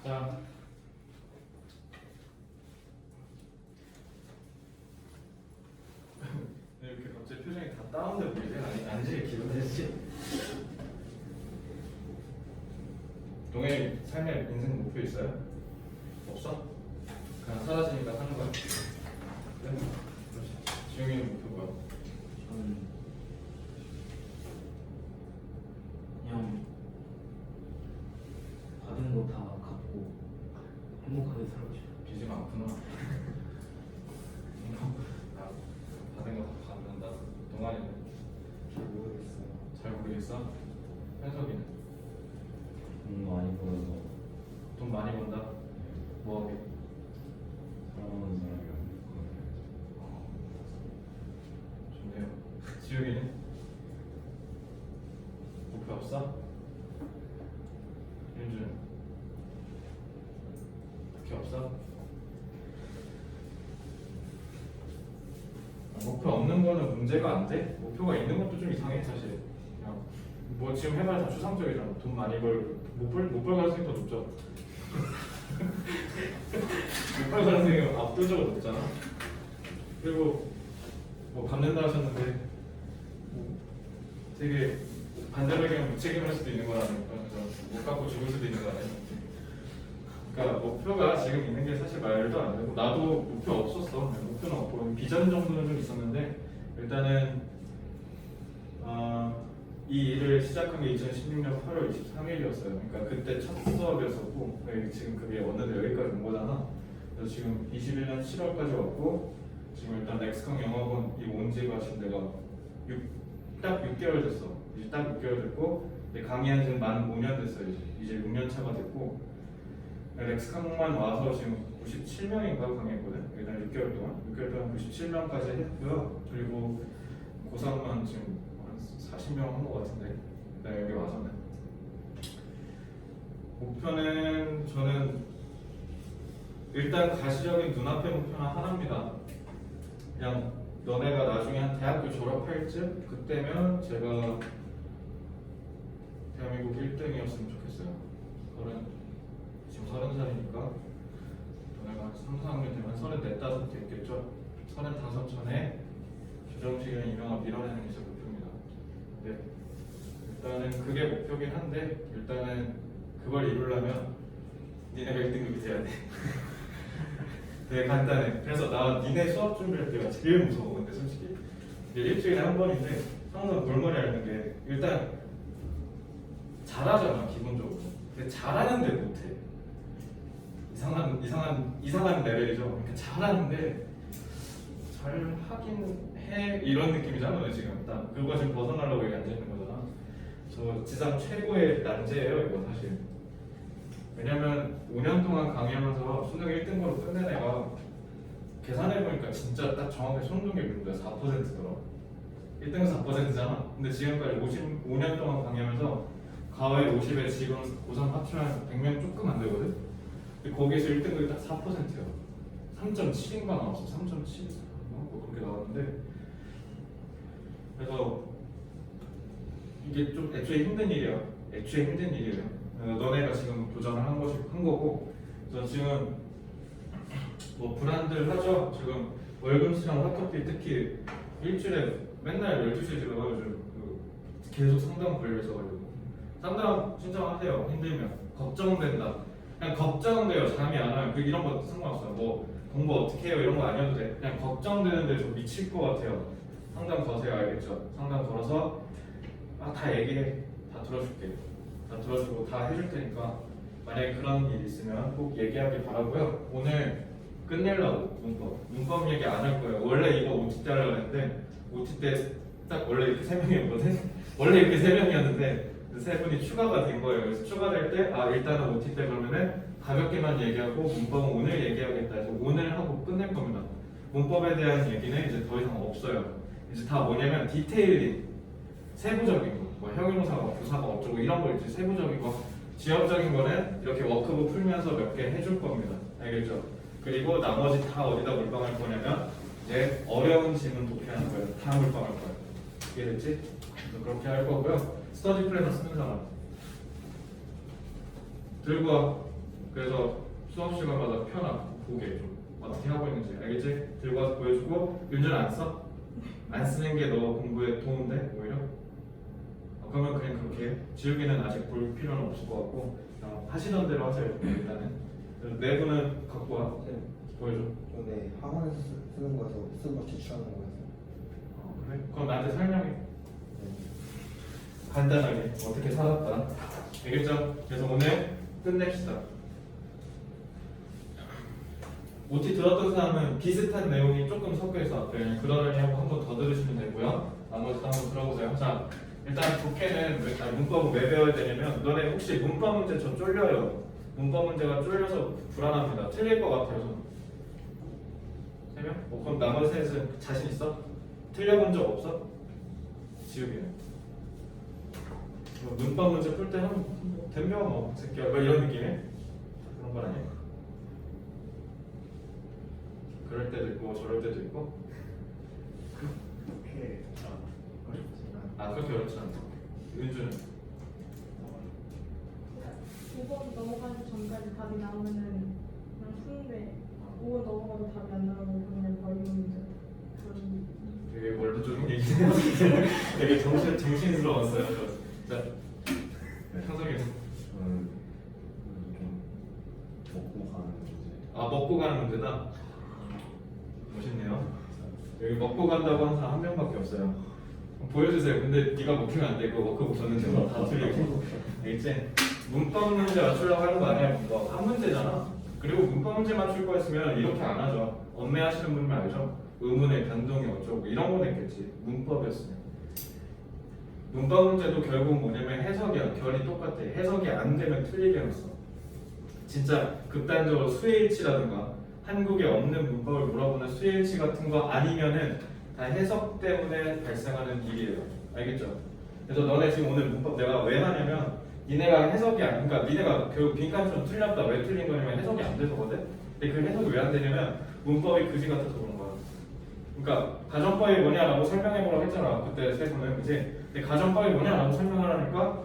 자, 이렇게 갑자기 표정이 다 다운돼 보이지? 아니지? 기분 되지? 동해 삶의 인생 목표 있어요? 없어? 그냥 사라지니까 사는 거야? 그래? 그렇지. 지용이는 목표 뭐야? 저는 그냥 받은 거 다 갚고 행복하게 살고 싶어요. 빚이 많구나. 나 받은 거 다 갚는다. 동아리는 잘 모르겠어요. 잘 모르겠어? 현석이는 돈 많이 벌어서 돈 많이 번다? 뭐하게? 사랑하는 사람이랑 좋네요. 지용이는 목표 없어? 윤주는 특히 없어? 목표 없는 거는 문제가 안 돼? 목표가 있는 것도 좀 이상해 사실. 그냥 뭐 지금 해봐야 다 추상적이잖아. 돈 많이 못벌 가능성이 더 높죠. 못벌 가능성이 압도적으로 높잖아. 그리고 뭐 갚는다 하셨는데 뭐 되게 반대로 무책임할 수도 있는 거라니까. 못 갚고 죽을 수도 있는 거 아니야. 그러니까 목표가 지금 있는 게 사실 말도 안 되고 나도 목표 없었어. 목표는 없고 비전 정도는 좀 있었는데 일단은 이 일을 시작한 게 2016년 8월 23일이었어요. 그러니까 그때 첫 수업이었었고 지금 그게 어느덧 여기까지 온 거잖아. 그래서 지금 21년 7월까지 왔고 지금 일단 넥스컨 영어학원 이 온 지가 지금 내가 딱 6개월 됐어. 이제 딱 6개월 됐고 강의한 지는 만 5년 됐어요. 이제 6년 차가 됐고 렉스칸만 와서 지금 97명인가 강의했거든. 일단 6개월 동안 97명까지 했고요. 그리고 고3만 지금 한 40명 한 것 같은데 일단 여기 와서는 목표는 저는 일단 가시적인 눈앞의 목표는 하나입니다. 그냥 너네가 나중에 한 대학교 졸업할 쯤 그때면 제가 대한민국 1등이었으면 좋겠어요. 지금 30살이니까 너네가 3, 4학년 되면 34, 5 됐겠죠? 35 전에 조정식이랑 이명아 밀어내는 게 제 목표입니다. 근데 일단은 그게 목표긴 한데 일단은 그걸 이루려면 니네가 1등급이 돼야 돼. 되게 간단해. 그래서 나 니네 수업 준비할 때가 제일 무서워. 근데 솔직히 이게 일주일에 한 번인데 항상 골머리 앓는 게 일단 잘하잖아 기본적으로. 근데 잘하는데 못해. 이상한 레벨이죠. 그러니까 잘하는데 잘 하긴 해 이런 느낌이잖아. 지금 딱 그거 지금 벗어나려고 여기 앉아 있는 거잖아. 저 지상 최고의 난제예요 이거 사실. 왜냐면 5년 동안 강의하면서 수능 1등으로 끝낸 애가 계산해보니까 진짜 딱 정확히 손동이 물린다. 4%더라. 1등은 4%잖아. 근데 지금까지 55년 동안 강의하면서 가와이 50에 지금 고3 합치면 100명 조금 안 되거든? 근데 거기에서 1등급이 딱 4%야. 3.7인가 나왔어. 3.7? 뭐 그렇게 나왔는데 그래서 이게 좀 애초에 힘든 일이야. 너네가 지금 도전을 한 거고 그래서 지금 뭐 브랜드를 하죠. 지금 월급시랑 학교비 특히 일주일에 맨날 12시에 들어가가지고 계속 상담 걸려 있어가지고 상담 신청하세요. 힘들면 걱정된다. 그냥 걱정돼요. 잠이 안 와요. 이런 거 상관없어요. 뭐 공부 어떻게 해요 이런 거 아니어도 돼. 그냥 걱정되는데 좀 미칠 것 같아요. 상담 거세요. 알겠죠? 상담 걸어서 다 얘기해. 다 들어줄게. 다 들어주고 다 해줄 테니까 만약에 그런 일 있으면 꼭 얘기하길 바라고요. 오늘 끝내려고 문법 얘기 안 할 거예요. 원래 이거 OT 때 하려고 했는데 OT 때 딱 원래 이렇게 3명이었거든. 원래 이렇게 3명이었는데 세 분이 추가가 된 거예요. 그래서 추가될 때 일단은 OT 때 그러면은 가볍게만 얘기하고 문법은 오늘 얘기하겠다 해서 오늘 하고 끝낼 겁니다. 문법에 대한 얘기는 이제 더 이상 없어요. 이제 다 뭐냐면 디테일링, 세부적인 거, 뭐 형용사가 부사가 어쩌고 이런 거 있지. 세부적인 거, 지역적인 거는 이렇게 워크북 풀면서 몇 개 해줄 겁니다. 알겠죠? 그리고 나머지 다 어디다 몰빵할 거냐면 이제 어려운 질문 도피하는 거예요. 다 몰빵할 거예요. 이해됐지? 그래서 그렇게 할 거고요. 스터디 플래너 쓰는 사람 들고 와. 그래서 수업 시간마다 펴놔 보게 좀 어떻게 하고 있는지 알겠지? 들고 와서 보여주고 윤준 안 써? 안 쓰는 게 너 공부에 도움돼 오히려? 그러면 그냥 그렇게 해. 지우기는 아직 볼 필요는 없을 것 같고 그냥 하시던 대로 하세요 일단은. 그래서 내부는 갖고 와 보여줘. 전에 학원에서 쓰는 거에서 쓰고 제출하는 거였어요. 그래? 그럼 나한테 설명해. 간단하게 어떻게 살았다. 알겠죠? 그래서 오늘 끝냅시다. OT 들었던 사람은 비슷한 내용이 조금 섞여 있어. 그러려니 하고 한 번 더 들으시면 되고요. 나머지도 한번 들어보세요. 자, 일단 독해는 문법을 왜 배워야 되냐면 너네 혹시 문법 문제 저 쫄려요. 문법 문제가 쫄려서 불안합니다. 틀릴 것 같아요. 세 명? 그럼 나머지 셋은 자신 있어? 틀려본 적 없어? 지우기는. 문법 문제 풀 때 한 덤벼 뭐 새끼야 뭐 이런 느낌의 그런 건 아니야? 그럴 때도 있고 저럴 때도 있고. 그렇게 어렵지만 아 그렇게 어렵지 않다. 윤주는 5번 넘어가기 전까지 답이 나오면은 그냥 푸는데 5번 넘어가도 답이 안 나오면 그냥 버리는 문제. 그런. 되게 멀리 좀 얘기해요. 되게 정신스러웠어요. 자, 형석이. 저는 좀 먹고 가는 문제. 아 먹고 가는 문제다. 멋있네요. 여기 먹고 간다고 하는 사람 한 명밖에 없어요. 보여주세요. 근데 네가 먹히면 안 돼. 그거 먹고 줬는데 다 틀리고. 알겠지? 문법 문제 맞추려고 하는 거 아니야. 문법 한 문제잖아. 그리고 문법 문제 맞출 거였으면 이렇게 안 하죠. 엄매하시는 분들 알죠? 의문의 변동이 어쩌고 이런 거 냈겠지. 문법이었으면. 문법 문제도 결국 뭐냐면 해석이야. 결이 똑같아. 해석이 안 되면 틀리게 해놨어. 진짜 극단적으로 수일치라든가 한국에 없는 문법을 물어보는 수일치 같은 거 아니면은 다 해석 때문에 발생하는 일이에요. 알겠죠? 그래서 너네 지금 오늘 문법 내가 왜 하냐면 니네가 해석이 안, 그러니까 니네가 결국 빈칸처럼 틀렸다. 왜 틀린 거냐면 해석이 안 돼서거든. 근데 그 해석이 왜 안 되냐면 문법이 그지 같아서 그런 거야. 그러니까 가정법이 뭐냐라고 설명해보라고 했잖아. 그때 세 분은 그지. 근데 가정법이 뭐냐라고 설명하라니까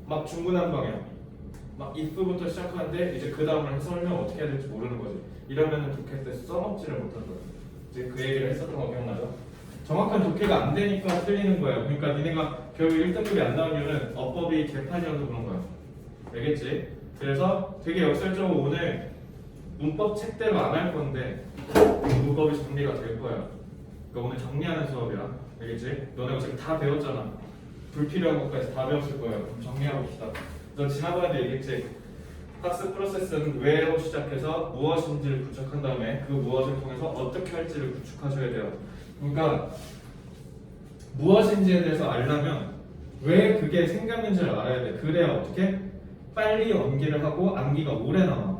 막 중구난방이야. 막 if부터 시작하는데 이제 그 다음을 설명 어떻게 해야 될지 모르는 거지. 이러면은 독해 때 써먹지를 못한 거야. 이제 그 얘기를 했었던 거 기억나죠? 정확한 독해가 안 되니까 틀리는 거예요. 그러니까 니네가 결국 1등급이 안 나온 이유는 어법이 개판이어서 그런 거야. 알겠지? 그래서 되게 역설적으로 오늘 문법 책대로 안 할 건데 문법이 정리가 될 거야. 그러니까 오늘 정리하는 수업이야. 알겠지? 너네가 지금 다 배웠잖아. 불필요한 것까지 다 배웠을 거예요. 그럼 정리하고 봅시다. 너 지난번에도 얘기했지? 학습 프로세스는 왜로 시작해서 무엇인지를 구축한 다음에 그 무엇을 통해서 어떻게 할지를 구축하셔야 돼요. 그러니까 무엇인지에 대해서 알려면 왜 그게 생겼는지를 알아야 돼. 그래야 어떻게? 빨리 암기를 하고 암기가 오래 남아.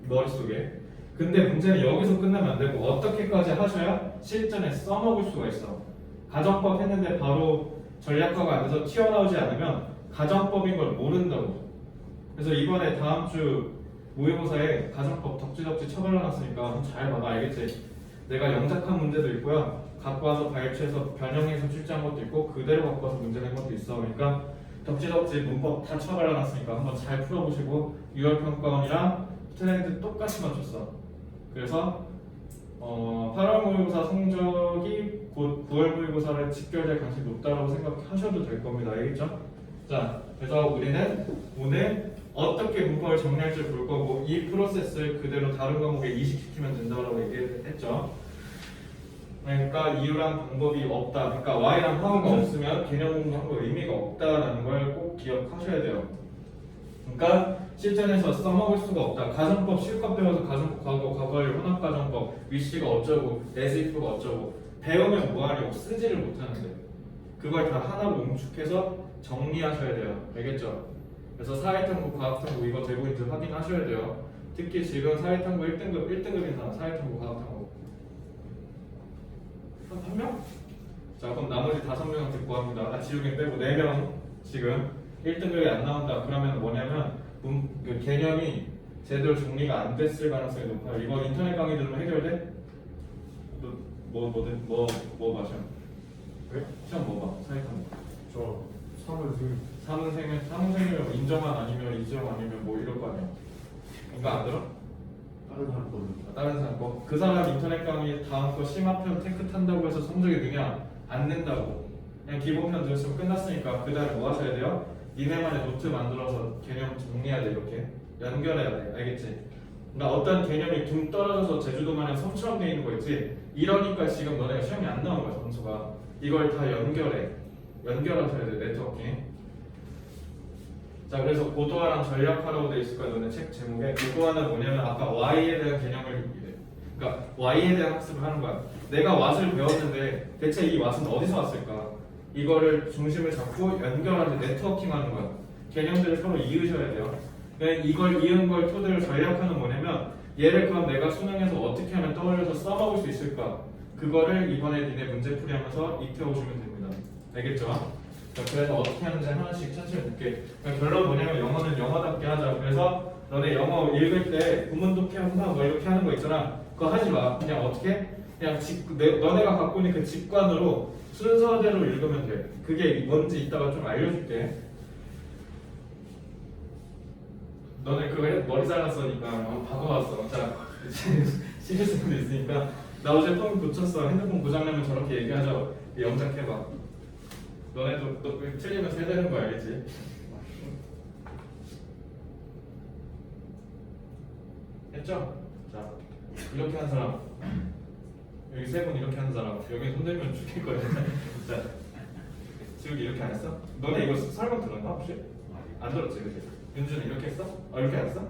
머릿속에. 근데 문제는 여기서 끝나면 안 되고 어떻게까지 하셔야 실전에 써먹을 수가 있어. 가정법 했는데 바로 전략화가 안 돼서 튀어나오지 않으면 가정법인 걸 모른다고. 그래서 이번에 다음 주 모의고사에 가정법 덕지덕지 쳐발라놨으니까 잘 봐봐. 알겠지? 내가 영작한 문제도 있고요. 갖고 와서 발췌해서 변형해서 출제한 것도 있고 그대로 갖고 와서 문제 낸 것도 있어. 그러니까 덕지덕지 문법 다 쳐발라놨으니까 한번 잘 풀어보시고 6월 평가원이랑 트렌드 똑같이 맞췄어. 그래서 8월 모의고사 성적이 곧 9월 모의고사를 직결될 가능성이 높다고 생각하셔도 될 겁니다. 알겠죠? 자, 그래서 우리는 오늘 어떻게 문법을 정리할지 볼 거고 이 프로세스를 그대로 다른 과목에 이식시키면 된다고 얘기했죠. 그러니까 이유랑 방법이 없다. 그러니까 Y랑 하우가 없으면 개념 공부한 거 의미가 없다라는 걸 꼭 기억하셔야 돼요. 그러니까 실전에서 써먹을 수가 없다. 가정법 실컷 배워서 가정법, 과거, 과거일 혼합가정법, 위시가 어쩌고, 에스이프가 어쩌고 배우면 뭐하려고 쓰지를 못하는데 그걸 다 하나로 응축해서 정리하셔야 돼요. 알겠죠? 그래서 사회탐구, 과학탐구 이거 되고인지 확인하셔야 돼요. 특히 지금 사회탐구 1등급인 사람 사회탐구, 과학탐구 한 명? 자 그럼 나머지 5명한테 구합니다. 아, 지우개 빼고 4명 지금 1등급이 안 나온다. 그러면 뭐냐면 그 개념이 제대로 정리가 안 됐을 가능성이 높아요. 이거 인터넷 강의 들으면 해결돼? 뭐 마셔? 왜? 시험 뭐 봐? 사회탐구 저 사문생이면 인정한 아니면 이정 아니면 뭐 이럴 거 아니야. 이거 안 들어? 다른 사람 거는 다른 사람 거. 그 사람 인터넷 강의 다음 거 심화편 테크 탄다고 해서 성적이 느냐? 안 낸다고. 그냥 기본편 들었으면 끝났으니까 그 다음에 뭐 하셔야 돼요? 니네만의 노트 만들어서 개념 정리해야 돼. 이렇게 연결해야 돼. 알겠지? 그러니까 어떤 개념이 둥 떨어져서 제주도만의 섬처럼 돼 있는 거 있지? 이러니까 지금 너네가 시험이 안 나오는 거야. 점수가. 이걸 다 연결하셔야 돼. 네트워킹. 자, 그래서 고도화랑 전략화라고 돼 있을 거야. 너네 책 제목에. 고도화는 뭐냐면 아까 Y에 대한 개념을 그러니까 Y에 대한 학습을 하는 거야. 내가 What을 배웠는데 대체 이 What은 어디서 왔을까? 이거를 중심을 잡고 연결하는 네트워킹 하는 거야. 개념들을 서로 이으셔야 돼요. 그러니까 이걸 이은 걸 토대로 전략화는 뭐냐면 얘를 그럼 내가 수능에서 어떻게 하면 떠올려서 써먹을 수 있을까? 그거를 이번에 니네 문제풀이 하면서 익혀오시면 됩니다. 알겠죠? 자, 그래서 어떻게 하는지 하나씩 천천히 볼게. 그러니까 결론 뭐냐면 영어는 영어답게 하자. 그래서 너네 영어 읽을 때 구문 독해한다 뭐 이렇게 하는 거 있잖아. 그거 하지 마. 그냥 어떻게? 그냥 너네가 갖고 있는 그 직관으로 순서대로 읽으면 돼. 그게 뭔지 이따가 좀 알려줄게. 너네 그거 머리 잘랐으니까 바꿔왔어. 자, 시리즈도 있으니까 나 어제 폰 고쳤어. 핸드폰 고장나면 저렇게 얘기하자. 영작해봐. 너네도 또 틀리면 세대는 거 알겠지? 했죠? 자, 이렇게 한 사람 여기 세 분 이렇게 하는 사람 여기 손들면 죽일 거야. 자, 지금 이렇게 안 했어? 너네 이거 설명 들었나 혹시? 안 들었지, 그치? 윤주는 이렇게 했어? 이렇게 안 했어?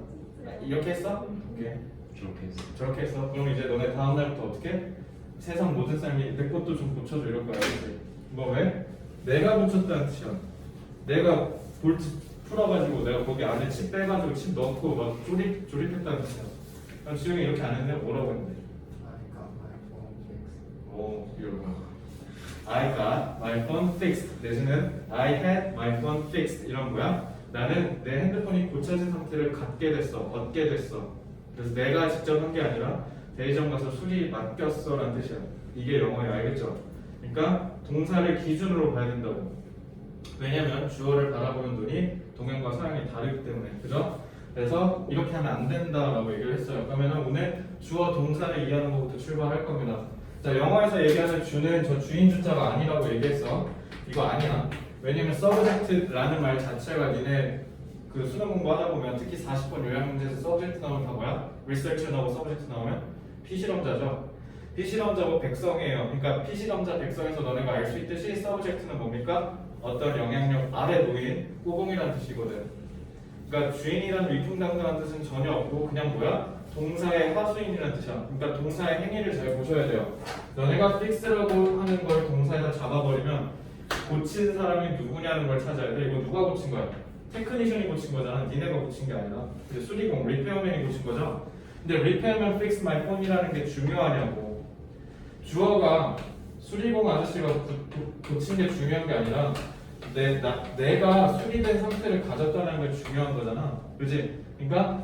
이렇게 했어? 오케이. 저렇게 했어. 저렇게 했어? 그럼 이제 너네 다음 날부터 어떻게? 세상 모든 사람이 내 것도 좀 고쳐줘 이럴 거야. 알겠지? 뭐 왜? 내가 고쳤다는 뜻이야. 내가 볼트 풀어가지고 내가 거기 안에 칩 빼가지고 칩 넣고 막 조립했다는 뜻이야. 그럼 지영이 이렇게 안 했는데 뭐라고 했는데? 오, 이러고. I got my phone fixed. 내지는 I had my phone fixed. 이런 거야. 나는 내 핸드폰이 고쳐진 상태를 얻게 됐어. 그래서 내가 직접 한 게 아니라 대리점 가서 수리 맡겼어 라는 뜻이야. 이게 영어예요. 알겠죠? 그러니까 동사를 기준으로 봐야 된다고. 왜냐면 주어를 바라보는 눈이 동양과 서양이 다르기 때문에. 그죠? 그래서 이렇게 하면 안 된다라고 얘기를 했어요. 그러면 오늘 주어 동사를 이해하는 것부터 출발할 겁니다. 자, 영어에서 얘기하는 주는 저 주인 주자가 아니라고 얘기했어. 이거 아니야. 왜냐면 subject라는 말 자체가 니네 그 수능 공부하다 보면 특히 40번 요약 문제에서 subject 나오면 다 뭐야? research 나오고 subject 나오면 피실험자죠. 피실험자고 백성이에요. 그러니까 피실험자 백성에서 너네가 알 수 있듯이 subject는 뭡니까? 어떤 영향력 아래 놓인 꼬봉이라는 뜻이거든. 그러니까 주인이라는 위풍당당한 뜻은 전혀 없고 그냥 뭐야? 동사의 하수인이라는 뜻이야. 그러니까 동사의 행위를 잘 보셔야 돼요. 너네가 fix라고 하는 걸 동사에다 잡아버리면 고친 사람이 누구냐는 걸 찾아야 돼. 이거 누가 고친 거야? 테크니션이 고친 거잖아. 니네가 고친 게 아니라. 근데 수리공, 리페어맨이 고친 거죠. 근데 리페어맨 fix my phone이라는 게 중요하냐고. 주어가 수리공 아저씨가 고친 게 중요한 게 아니라 내가 수리된 상태를 가졌다는 게 중요한 거잖아. 그렇지? 그러니까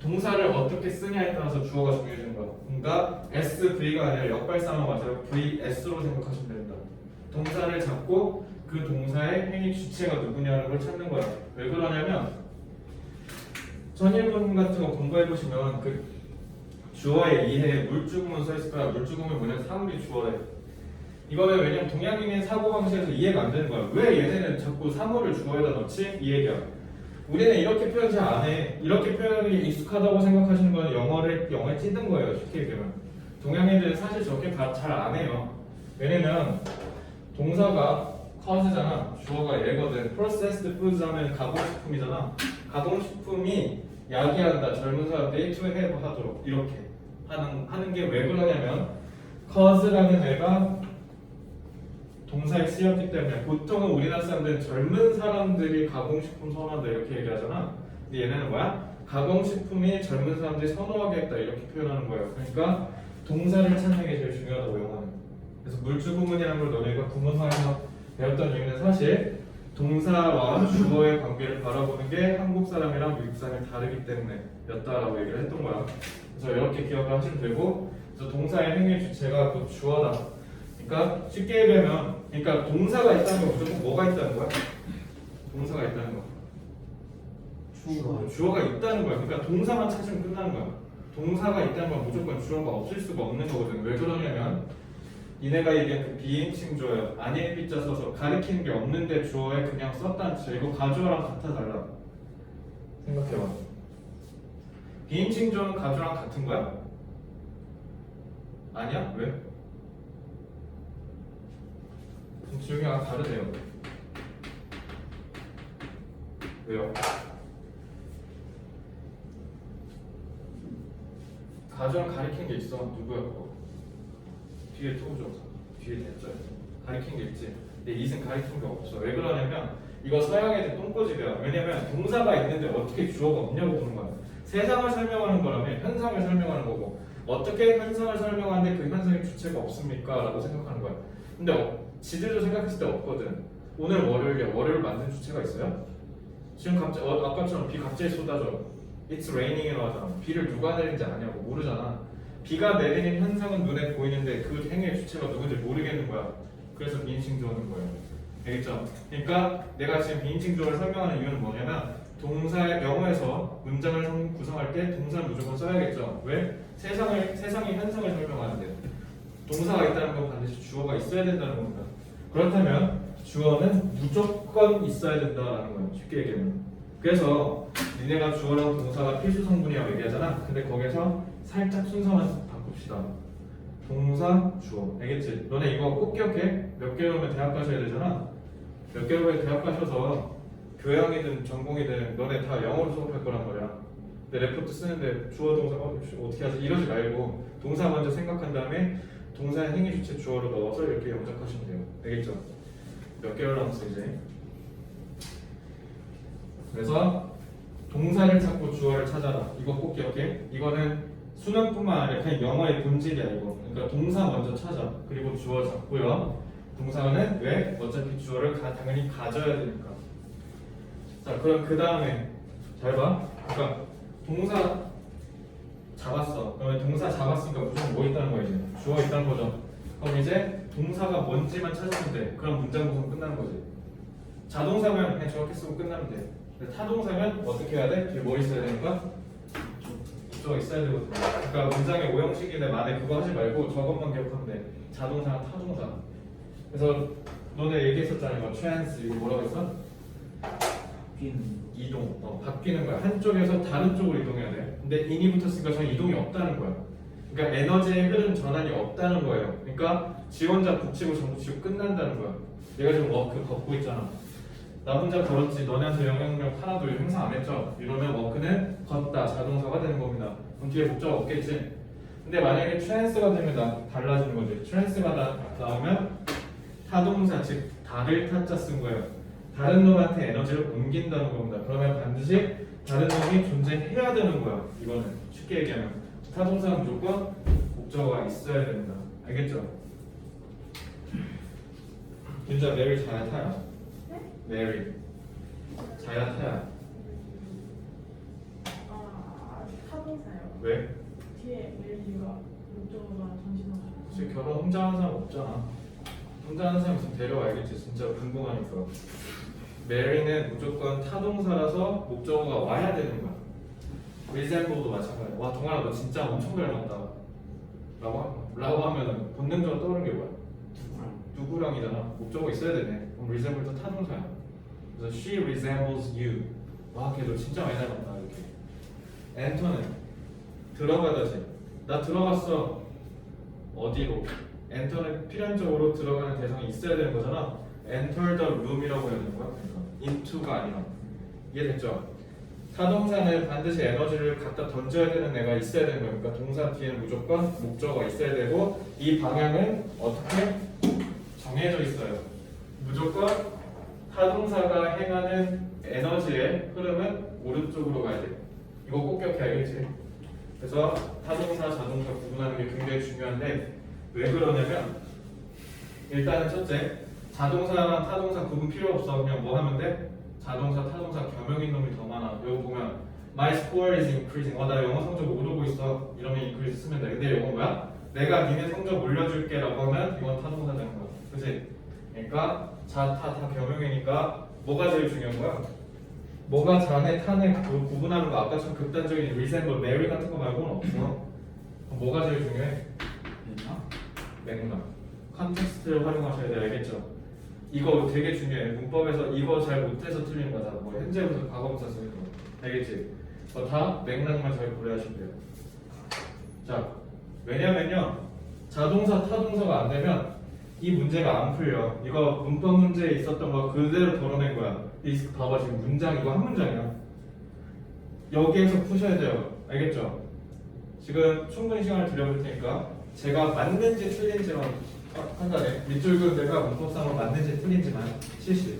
동사를 어떻게 쓰냐에 따라서 주어가 중요해지는 거야. 그러니까 SV가 아니라 역발상어 맞아요. VS로 생각하시면 됩니다. 동사를 잡고 그 동사의 행위 주체가 누구냐는 걸 찾는 거야. 왜 그러냐면 전일문 같은 거 공부해보시면 그 주어의 이해에 물주금은 써있을 거야. 물주금은 뭐냐? 사물이 주어래. 이거는 왜냐면 동양인의 사고방식에서 이해가 안 되는 거야. 왜 얘네는 자꾸 사물을 주어에다 넣지? 이 얘기야. 우리는 이렇게 표현 잘 안 해. 이렇게 표현이 익숙하다고 생각하시는 건 영어에 찌든 거예요. 쉽게 얘기하면. 동양인들은 사실 저렇게 잘 안 해요. 왜냐면 동사가 cause잖아. 주어가 얘거든. processed foods 하면 가공식품이잖아. 가공식품이 야기한다. 젊은 사람들이 to have 하도록 이렇게 하는 게 왜 그러냐면 cause라는 애가 동사에 쓰였기 때문에 보통은 우리나라 사람들은 젊은 사람들이 가공식품 선호한다 이렇게 얘기하잖아. 근데 얘네는 뭐야? 가공식품이 젊은 사람들이 선호하게 했다 이렇게 표현하는 거예요. 그러니까 동사를 찾는 게 제일 중요하다고 영어는. 그래서 물주구문이라는 걸 너네가 구문화에서 배웠던 이유는 사실 동사와 주어의 관계를 바라보는 게 한국 사람이랑 미국 사람이 다르기 때문에 였다라고 얘기를 했던 거야. 그래서 이렇게 기억을 하시면 되고, 그래서 동사의 행위 주체가 그 주어다. 그러니까 쉽게 얘기하면, 그러니까 동사가 있다는 건 무조건 뭐가 있다는 거야? 동사가 있다는 거. 주어가 있다는 거야. 그러니까 동사만 찾으면 끝나는 거야. 동사가 있다는 건 무조건 주어가 없을 수가 없는 거거든. 왜 그러냐면 니네가 얘기한 그 비인칭 주어야. 안에 빗자 써서 가리키는 게 없는데 주어에 그냥 썼다는 뜻이야. 이거 가주어랑 같아 달라. 생각해봐. 비인칭 주어는 가주어랑 같은 거야? 아니야? 왜? 지웅이가 다르대요. 왜요? 가주어는 가리키는 게 있어. 누구야 그거? 뒤에 토부정사, 뒤에 대자 가리킨 게 있지. 근데 이승 가리킨 게 없어. 왜 그러냐면 이거 서양 애들 똥꼬집이야. 왜냐면 동사가 있는데 어떻게 주어가 없냐고 보는 거야. 세상을 설명하는 거라면 현상을 설명하는 거고 어떻게 현상을 설명하는데 그 현상의 주체가 없습니까? 라고 생각하는 거야. 근데 지들도 생각했을 때 없거든. 오늘 월요일이야. 월요일 만든 주체가 있어요? 지금 갑자기 아까처럼 비 갑자기 쏟아져. It's raining이라고 하잖아. 비를 누가 내리는지 아냐고 모르잖아. 비가 내리는 현상은 눈에 보이는데 그 행위의 주체가 누군지 모르겠는 거야. 그래서 비인칭 주어는 거예요. 알겠죠? 그러니까 내가 지금 비인칭 주어를 설명하는 이유는 뭐냐면 동사의 영어에서 문장을 구성할 때 동사를 무조건 써야겠죠. 왜? 세상의 현상을 설명하는데 동사가 있다는 건 반드시 주어가 있어야 된다는 겁니다. 그렇다면 주어는 무조건 있어야 된다는 거예요. 쉽게 얘기하면. 그래서 니네가 주어랑 동사가 필수 성분이라고 얘기하잖아. 근데 거기서 살짝 순서만 바꿉시다. 동사, 주어. 알겠지? 너네 이거 꼭 기억해. 몇 개월 후면 대학 가셔야 되잖아. 몇 개월 후에 대학 가셔서 교양이든 전공이든 너네 다 영어로 수업할 거란 말이야. 근데 레포트 쓰는데 주어 동사 어떻게 하지? 이러지 말고 동사 먼저 생각한 다음에 동사의 행위 주체 주어로 넣어서 이렇게 영작하시면 돼요. 알겠죠? 몇 개월 남았어 이제. 그래서 동사를 찾고 주어를 찾아라. 이거 꼭 기억해. 이거는 수능뿐만 아니라 그냥 영어의 본질이야 이거. 그러니까 동사 먼저 찾아. 그리고 주어 잡고요. 동사는 왜? 어차피 주어를 당연히 가져야 되니까. 자, 그럼 그 다음에 잘 봐. 그러니까 동사 잡았어. 그러면 동사 잡았으니까 무조건 뭐 있다는 거야 이제? 주어 있다는 거죠. 그럼 이제 동사가 뭔지만 찾으면 돼. 그럼 문장 구성 끝나는 거지. 자동사면 그냥 저렇게 쓰고 끝나면 돼. 근데 타동사면 어떻게 해야 돼? 뒤에 뭐 있어야 되니까? 주어가 있어야 되거든. 그러니까 문장의 오형식인데 만에 그거 하지 말고 저것만 기억하면 돼. 자동사랑 타동사. 그래서 너네 얘기했었잖아. 이거 trans 이거 뭐라고 했어? 이동. 바뀌는 거야. 한쪽에서 다른 쪽으로 이동해야 돼. 근데 in이 붙었으니까 저 이동이 없다는 거야. 그러니까 에너지의 흐름 전환이 없다는 거예요. 그러니까 지원자 붙이고 전붙이고 끝난다는 거야. 내가 지금 워크 걷고 있잖아. 나 혼자 걸었지 너네한테 영향력 하나도 행사 안 했죠? 이러면 워크는 걷다 자동사가 되는 겁니다. 그럼 뒤에 목적 없겠지? 근데 만약에 trans가 되면 달라지는 거지. trans가 나오면 타동사 즉 다를 타자 쓴 거예요. 다른 놈한테 에너지를 옮긴다는 겁니다. 그러면 반드시 다른 놈이 존재해야 되는 거야. 이거는 쉽게 얘기하면 타동사는 무조건 목적어가 있어야 됩니다. 알겠죠? 진짜 메리 잘 타요. 메리 자야 타야. 타동사요. 왜? 뒤에 메리가 목적어가 전치사가. 지금 결혼 혼자 하는 사람 없잖아. 혼자 하는 사람 있으면 데려와야겠지. 진짜 궁금하니까. 메리는 무조건 타동사라서 목적어가 와야 되는 거야. resemble도 마찬가지야. 와 동아라 너 진짜 엄청 닮았다 라고 하면 본능적으로 떠오르는 게 뭐야? 누구랑이잖아. 목적어 있어야 되네. 그럼 resemble도 타동사야. 그래서 she resembles you. 와 걔 너 진짜 많이 닮았다 이렇게. enter는 들어가다지. 나 들어갔어. 어디로? enter는 필연적으로 들어가는 대상이 있어야 되는 거잖아. enter the room이라고 해야 되는 거야. 그러니까 into가 아니라. 이해됐죠? 타동사는 반드시 에너지를 갖다 던져야 되는 애가 있어야 되는 거니까 동사 뒤에는 무조건 목적어가 있어야 되고 이 방향은 어떻게 정해져 있어요. 무조건 타동사가 행하는 에너지의 흐름은 오른쪽으로 가야 돼. 이거 꼭 기억해 알겠지? 그래서 타동사, 자동사 구분하는 게 굉장히 중요한데 왜 그러냐면 일단은 첫째 자동사랑 타동사 구분 필요 없어. 그냥 뭐 하면 돼? 자동사, 타동사 겸용인 놈이 더 많아. 여기 보면 My score is increasing. 나 영어 성적 못 오고 있어. 이러면 increase 쓰면 돼. 근데 이건 뭐야? 내가 니네 성적 올려줄게 라고 하면 이건 타동사 되는 거야. 그치? 그러니까 자, 다 겸용이니까 뭐가 제일 중요한 거야? 뭐가 자네 타네 구분하는 거 아까처럼 극단적인 resemble, marry 같은 거 말고는 없어. 그럼 뭐가 제일 중요해? 맥락. 컨텍스트를 활용하셔야 돼. 알겠죠? 이거 되게 중요해. 문법에서 이거 잘 못해서 틀린 거다. 뭐 현재부터 과거부터 쓰는 거. 알겠지? 다 맥락만 잘 고려하시면 돼요. 자, 왜냐면요. 자동사, 타동사가 안 되면 이 문제가 안 풀려. 이거 문법 문제에 있었던 거 그대로 덜어낸 거야. 봐봐, 지금 문장 이거 한 문장이야. 여기에서 푸셔야 돼요. 알겠죠? 지금 충분히 시간을 드려볼 테니까 제가 맞는지 틀린지만 판단해. 밑줄은 내가 문법상으로 맞는지 틀린지만 실시.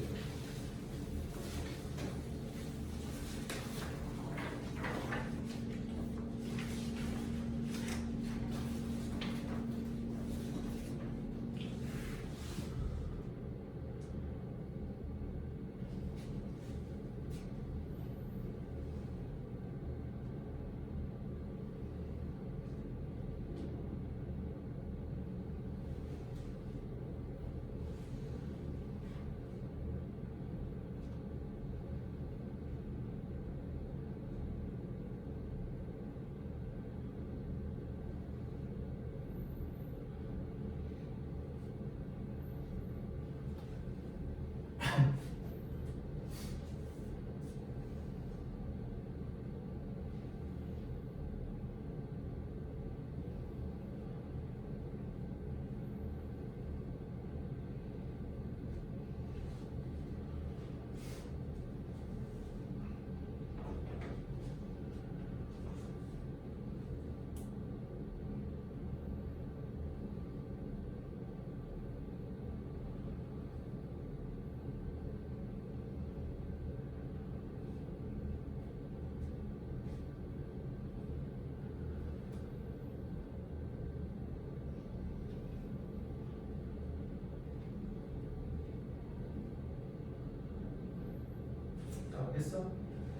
했어?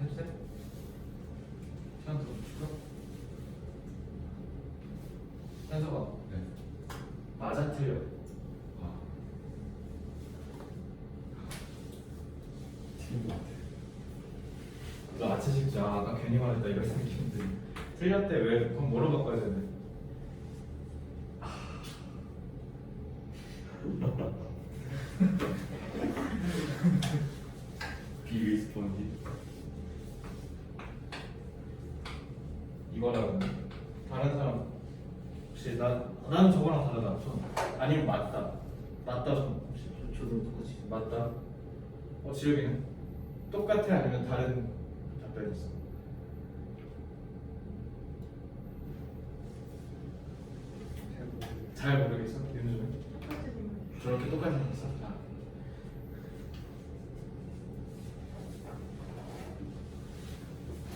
해도 돼? 시간 더 줄까? 현서가 네. 맞아 틀려. 틀린 것 같아. 너 아차 싶지? 아까 괜히 말했다 이런 생각했는데 틀렸대. 왜? 그럼 뭐로 바꿔야 되네? 비리스폰디. 이거랑 다른 사람 혹시 난 저거랑 다르다 손 아니면 맞다 손 혹시 저도 똑같이. 맞다 지혁이는 똑같아 아니면 다른 답변이 있어? 잘 모르겠어 윤주는 똑같이 생겼어. 저렇게 똑같이 생겼어?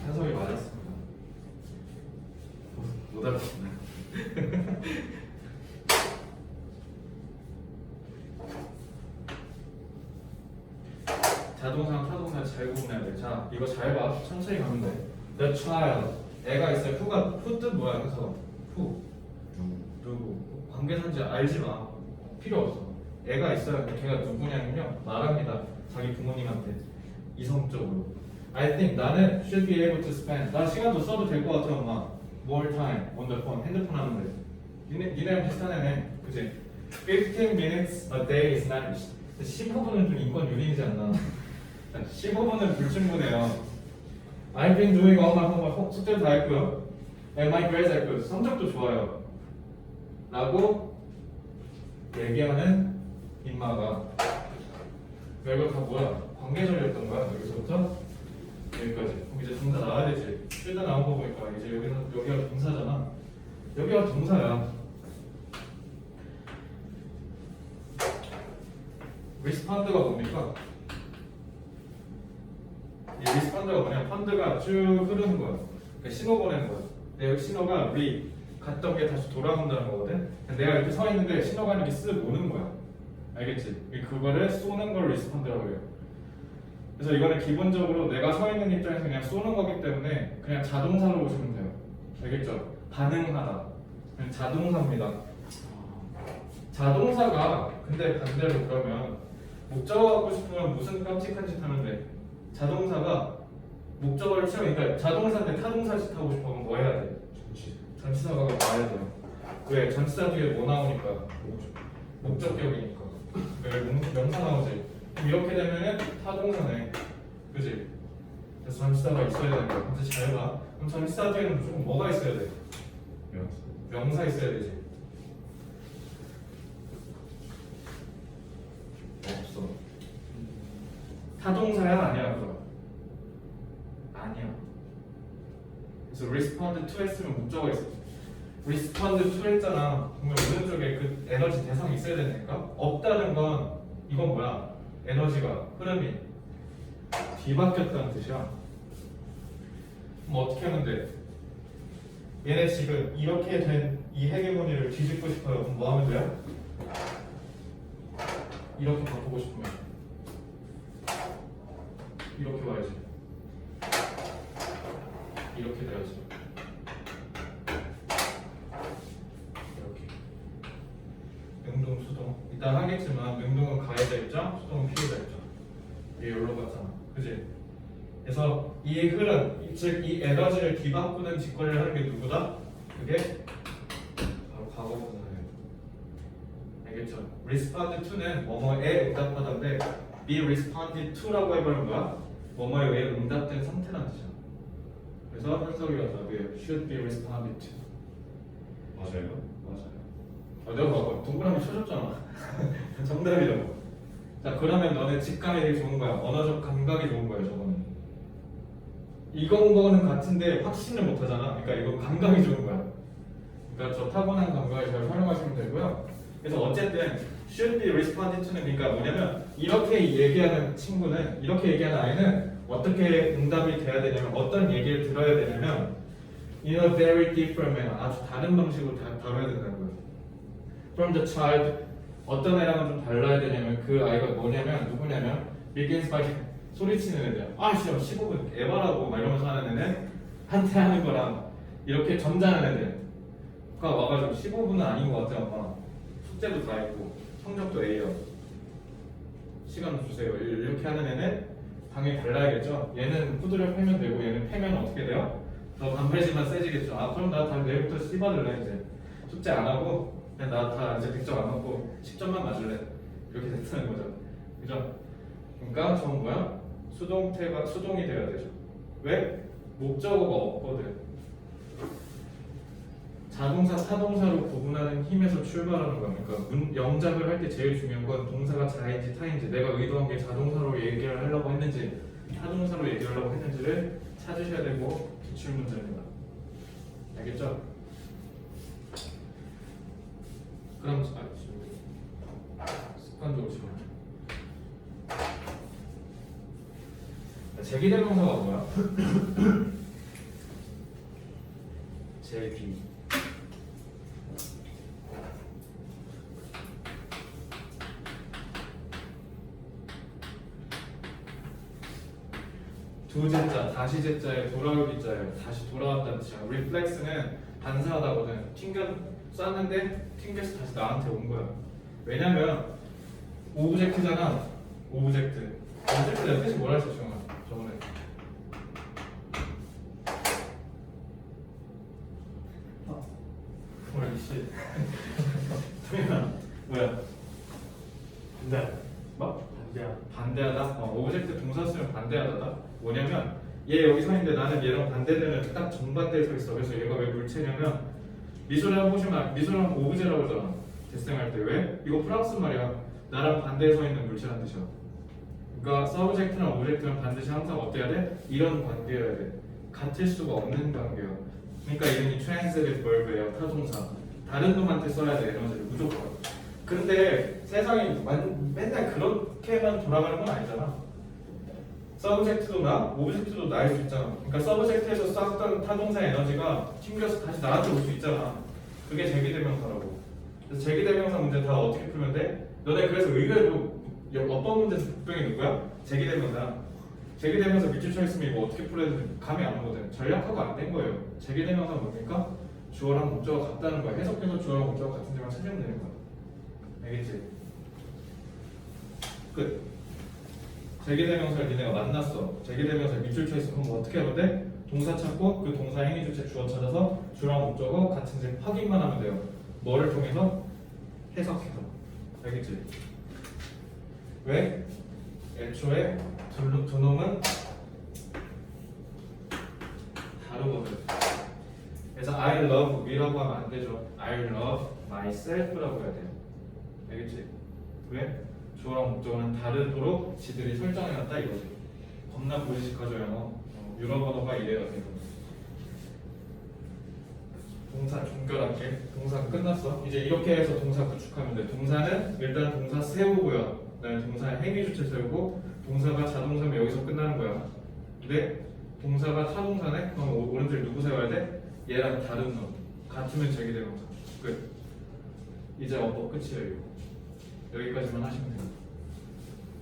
해석이 맞았습니다. 못 알아듣네. 자동사랑 타동사 잘 구분해야 돼. 자, 이거 잘 봐. 천천히 가면 돼. The child. 애가 있어요. who 뜻 뭐야? 그래서 who 누구 관계사인지 알지 마. 필요 없어. 애가 있어요. 걔가 누구냐면요. 말합니다. 자기 부모님한테 이성적으로. I think 나는 should be able to spend. 나 시간도 써도 될 것 같아 엄마. More time on the phone. 핸드폰 하는데. 니네랑 비슷한 애네. 그치? 15 minutes a day is not. 15분은 좀 인권 유린이지 않나? 15분은 불충분해요. I've been doing all my homework. 숙제도 다 했고요. And my grades are good. 성적도 좋아요. 라고 얘기하는 인마가 이거 다 뭐야? 관계절이었던 거야. 여기서부터 여기까지. 그럼 이제 동사 나와야 되지. 실드 나온 거 보니까 이제 여기가 동사잖아. 여기가 동사야. 리스펀드가 뭡니까? 이 리스펀드가 뭐냐? 펀드가 쭉 흐르는 거야. 그러니까 신호 보내는 거야. 근데 여기 신호가 갔던 게 다시 돌아온다는 거거든. 내가 이렇게 서 있는데 신호가 이렇게 쓱 오는 거야. 알겠지? 그거를 쏘는 걸 리스펀드라고 해요. 그래서 이거는 기본적으로 내가 서 있는 입장에서 그냥 쏘는 거기 때문에 그냥 자동사로 보시면 돼요. 알겠죠? 반응하다. 그냥 자동사입니다. 자동사가 근데 반대로 그러면 목적어 갖고 싶으면 무슨 깜찍한 짓 하면 돼? 자동사가 목적어를 채워. 그러니까 자동사인데 타동사 하고 싶으면 뭐 해야 돼? 전치사가 나와야 돼요. 왜? 전치사 뒤에 뭐 나오니까? 목적격이니까. 왜? 명사 나오지. 그럼 이렇게 되면은 타동사네. 그지? 그래서 전치사가 있어야 되는 거야. 근데 잘 봐. 그럼 전치사 뒤에는 무조건 뭐가 있어야 돼? 명사 있어야 되지. 없어. 타동사야 아니야 그럼? 아니야. 그래서 respond to 했으면 목적어 있어. respond to 했잖아. 그러면 오른쪽에 그 에너지 대상이 있어야 되니까 없다는 건 이건 뭐야? 에너지가 흐름이 뒤바뀌었다는 뜻이야. 그럼 어떻게 하면 돼? 얘네 지금 이렇게 된 이 헤게모니를 뒤집고 싶어요. 그럼 뭐 하면 돼요? 이렇게 바꾸고 싶으면 이렇게 와야지. 이렇게 돼야지. 이렇게. 능동, 수동. 이따 하겠지만 능동은 가해자 입장, 수동은 피해자 입장. 이게 여기로 갔잖아. 그지? 그래서 이 흐름, 즉 이 에너지를 뒤바꾸는 직관을 하는 게 누구다? 그게 바로 과거 분사예요. 알겠죠? respond to는 뭐뭐에 응답하다인데 be responded to라고 해버린 거야. 뭐뭐에 의해 응답된 상태라는 뜻이야. 그래서 현석이가 답이에요. should be responded to. 맞아요? 맞아요. 내가 봐봐. 동그라미 쳐줬잖아. 정답이라고. 자, 그러면 너네 직감이 되게 좋은 거야. 언어적 감각이 좋은 거야, 저거는. 이건 같은데 확신을 못 하잖아. 그러니까 이거 감각이 좋은 거야. 그러니까 저 타고난 감각을 잘 활용하시면 되고요. 그래서 어쨌든 should be responded to는 그러니까 뭐냐면 이렇게 얘기하는 친구는 이렇게 얘기하는 아이는 어떻게 응답이 돼야 되냐면 어떤 얘기를 들어야 되냐면 in a very different manner 아주 다른 방식으로 다뤄야 된다는 거예요. From the child 어떤 애랑은 좀 달라야 되냐면 그 아이가 뭐냐면 누구냐면 begins by 소리치는 애들 아 진짜 15분 에바라고 막 이러면서 하는 애는 한테 하는 거랑 이렇게 점잖은 애들가 와가지고 15분은 아닌 것 같아 아마 숙제도 다 있고 성적도 A요 시간 주세요 이렇게 하는 애는 당연히 달라야겠죠. 얘는 후드려 패면 되고 얘는 패면 어떻게 돼요? 더 반팔지만 세지겠죠. 아 그럼 나 내일부터 씹어들래 이제 숙제 안 하고 그냥 나 다 이제 100점 안 맞고 10점만 맞을래 이렇게 됐다는 거죠. 그죠? 그러니까 저건 뭐야? 수동태가 수동이 돼야 되죠. 왜? 목적어가 없거든. 자동사, 타동사로 구분하는 힘에서 출발하는 거야. 그러니까 영작을 할 때 제일 중요한 건 동사가 자인지 타인지 내가 의도한 게 자동사로 얘기를 하려고 했는지 타동사로 얘기하려고 했는지를 찾으셔야 되고 기출 문제입니다. 알겠죠? 그럼 습관적으로 지금 제기대명사가 뭐야? 제기 두 제자, 다시 제자에 돌아올 기자에 다시 돌아왔다는 뜻이야. reflex는 반사하다거든. 쐈는데 튕겨서 다시 나한테 온 거야. 왜냐면 오브젝트잖아. 오브젝트 내가 뜻이 뭐라 했어 지금 저번에 뭐야 이씨 동현아 뭐야 반대. 뭐? 반대야. 반대하다? 오브젝트 동사 쓰면 반대하다다? 뭐냐면 얘 여기 서 있는데 나는 얘랑 반대되는 딱 정반대에 서 있어. 그래서 얘가 왜 물체냐면 미소랑 보시면 미소랑 오브제라고 하잖아. 대생할 때 왜? 이거 프랑스 말이야. 나랑 반대에 서 있는 물체란 뜻이야. 그러니까 서브젝트랑 오브젝트는 반드시 항상 어때야 돼? 이런 관계여야 돼. 같을 수가 없는 관계야. 그러니까 이름이 transitive verb예요. 타동사. 다른 놈한테 써야 돼 에너지를 무조건. 근데 세상이 맨날 그렇게만 돌아가는 건 아니잖아. 서브젝트도 나, 오브젝트도 나일 수 있잖아. 그러니까 서브젝트에서 쐈던 타동사 에너지가 튕겨서 다시 나한테 올 수 있잖아. 그게 제기대명사라고. 그래서 제기대명사 문제 다 어떻게 풀면 돼? 너네 그래서 의외로 어떤 문제 복병이 누구야? 제기대명사. 제기대명사 밑줄 쳐 있으면 이거 어떻게 풀어야 되는지 감이 안 오거든. 전략화가 안 된 거예요. 제기대명사 뭡니까? 주어랑 목적어가 같다는 거야. 해석해서 주어랑 목적어 같은 데만 찾으면 되는 거야. 알겠지? 끝. 제기대명사를 니네가 만났어. 제기대명사 밑줄 쳐 있어. 그럼 어떻게 하면 돼? 동사 찾고 그 동사 행위 주체 주어 찾아서 주랑 목적어 같은지 확인만 하면 돼요. 뭐를 통해서? 해석해서. 알겠지? 왜? 애초에 두 놈은 다르거든. 그래서 I love me라고 하면 안 되죠. I love myself라고 해야 돼요. 알겠지? 왜? 주어랑 목적어는 다르도록 지들이 설정해놨다 이거지. 겁나 고지식하죠 영어. 유럽 언어가 이래요. 지금. 동사 종결할게. 동사 끝났어. 이제 이렇게 해서 동사 구축하면 돼. 동사는 일단 동사 세우고요. 그다음에 동사 행위 주체 세우고 동사가 자동사면 여기서 끝나는 거야. 근데 동사가 타동사네? 그럼 오른쪽에 누구 세워야 돼? 얘랑 다른 놈. 같으면 제기대명사. 끝. 이제 어법 끝이에요. 이거. 여기까지만 하시면 돼요.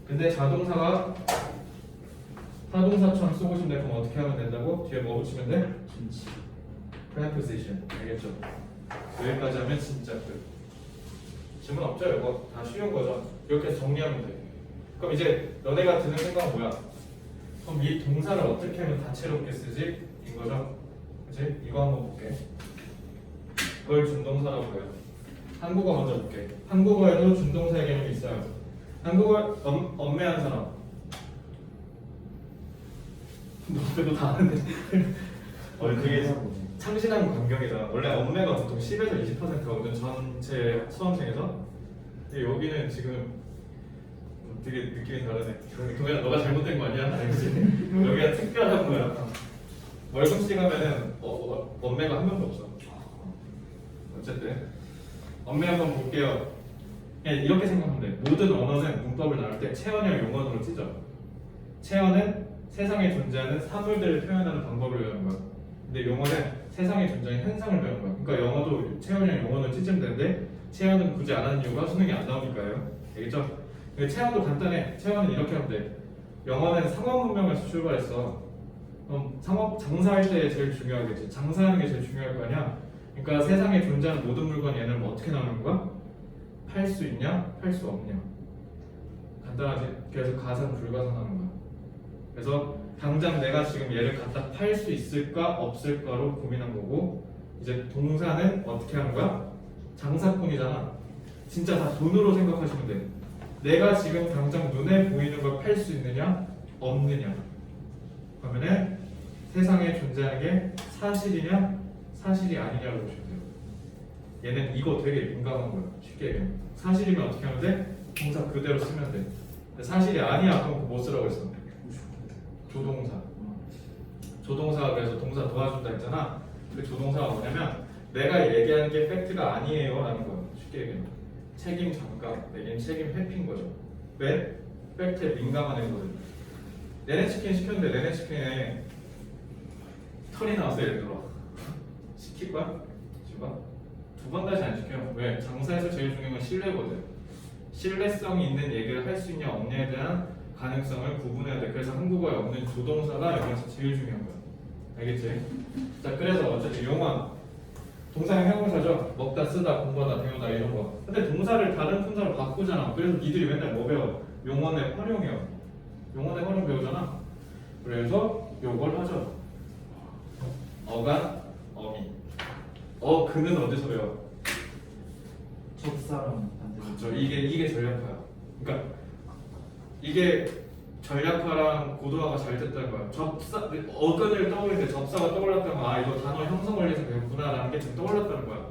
근데 자동사가 타동사처럼 쓰고 싶네. 그럼 어떻게 하면 된다고? 뒤에 뭐 붙이면 돼? 진치. preposition. 알겠죠? 여기까지 하면 진짜 끝. 질문 없죠? 이거 다 쉬운 거죠? 이렇게 정리하면 돼. 그럼 이제 너네가 드는 생각은 뭐야? 그럼 이 동사를 어떻게 하면 다채롭게 쓰지? 인 거죠? 그치? 이거 한번 볼게. 그걸 준동사라고 해요. 한국어 먼저 볼게. 한국어에도 준동사의 개념이 있어요. 한국어 엄매한 사람. 너도 다 아는데. 되게 참신한 광경이다. 원래 엄매가 보통 10에서 20%거든 전체 수험생에서. 근데 여기는 지금 되게 느낌이 다르네. 동현아 너가 잘못된 거 아니야? 알지? 여기가 특별한 거야. 월급씩 하면은 엄매가 한 명도 없어. 어쨌든 엄매 한번 볼게요. 그냥 이렇게 생각하면 돼. 모든 언어는 문법을 나눌 때 체언이랑 용언으로 찢어. 체언은 세상에 존재하는 사물들을 표현하는 방법을 배우는 거야. 근데 용어는 세상에 존재하는 현상을 배우는 거야. 그러니까 영어도 체언이랑 용어는 찢으면 되는데 체언은 굳이 안 하는 이유가 수능이 안 나오니까요. 알겠죠? 근데 체언도 간단해. 체언은 이렇게 하면 돼. 영어는 상업 문명에서 출발했어. 그럼 상업 장사할 때 제일 중요하겠지. 장사하는 게 제일 중요할 거 아니야. 그러니까 세상에 존재하는 모든 물건 얘는 뭐 어떻게 나오는 거야? 팔 수 있냐? 팔 수 없냐? 간단하지? 그래서 가상 불가상하는 거야. 그래서 당장 내가 지금 얘를 갖다 팔 수 있을까 없을까로 고민한 거고 이제 동사는 어떻게 하는 거야? 장사꾼이잖아. 진짜 다 돈으로 생각하시면 돼. 내가 지금 당장 눈에 보이는 걸 팔 수 있느냐? 없느냐? 그러면은 세상에 존재하는 게 사실이냐? 사실이 아니냐고 보시면 돼요. 얘는 이거 되게 민감한 거야. 쉽게 얘기하면. 사실이면 어떻게 하면 돼? 동사 그대로 쓰면 돼. 근데 사실이 아니야. 그럼 뭐 쓰라고 했어? 조동사. 조동사가 그래서 동사 도와준다 했잖아. 그 조동사가 뭐냐면 내가 얘기하는 게 팩트가 아니에요 라는 거야. 쉽게 얘기하면 책임 전가 내겐 책임 회피인 거죠. 왜? 팩트에 민감한 애거든. 레네치킨 시켰는데 레네치킨에 털이 나왔어. 예를 들어 시킬 거야? 지금 두 번 다시 안 시켜요. 왜? 장사에서 제일 중요한 건 신뢰거든. 신뢰성이 있는 얘기를 할 수 있냐 없냐에 대한 가능성을 구분해야 돼. 그래서 한국어에 없는 조동사가 여기서 제일 중요한 거야. 알겠지? 자, 그래서 어쨌든 용어 동사형 형용사죠. 먹다, 쓰다, 공부하다, 배우다 이런 거. 근데 동사를 다른 품사로 바꾸잖아. 그래서 니들이 맨날 뭐 배워? 용언의 활용이요. 용언의 활용 배우잖아. 그래서 요걸 하죠. 어간, 어미. 그는 어디서 배워? 적사랑 반대. 그렇죠. 이게 전략화야. 그러니까 이게 전략화랑 고도화가 잘 됐다는 거야. 어근을 떠올릴 때 접사가 떠올랐다는 거야. 이거 단어 형성 관리에서 배웠구나라는 게 지금 떠올랐다는 거야.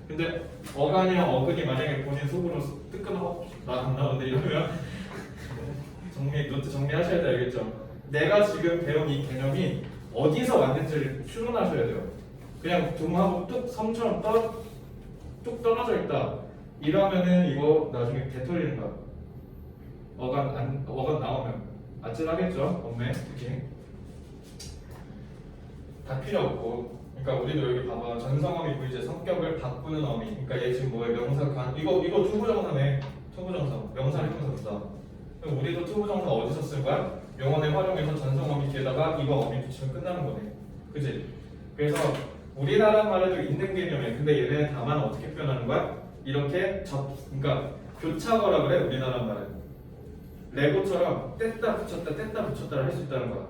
근데 어간이랑 어근이 만약에 본인 속으로 뜨끈하고 나안 나오는데 이러면 노트 정리하셔야 돼. 알겠죠? 내가 지금 배운 이 개념이 어디서 왔는지를 추론하셔야 돼요. 그냥 둥하고 뚝 섬처럼 뚝 떨어져 있다. 이러면은 이거 나중에 개털리는 거야. 어간 나오면 아찔하겠죠? 엄매 특히 다 필요 없고. 그러니까 우리도 여기 봐봐. 전성어미 부이제 성격을 바꾸는 어미. 그러니까 얘 지금 뭐야? 명사 간 이거 투부정사네. 투부정사. 명사를 통해서 쓰다. 그럼 우리도 투부정사 어디서 쓸 거야? 용언에 활용해서 전성어미 뒤에다가 이거 어미 붙이면 끝나는 거네. 그지? 그래서 우리나라 말에도 있는 개념이야. 근데 얘네 다만 어떻게 표현하는 거야? 이렇게 그러니까 교차거라 그래. 우리나라 말은 레고처럼 뗐다 붙였다를 할 수 있다는 거야.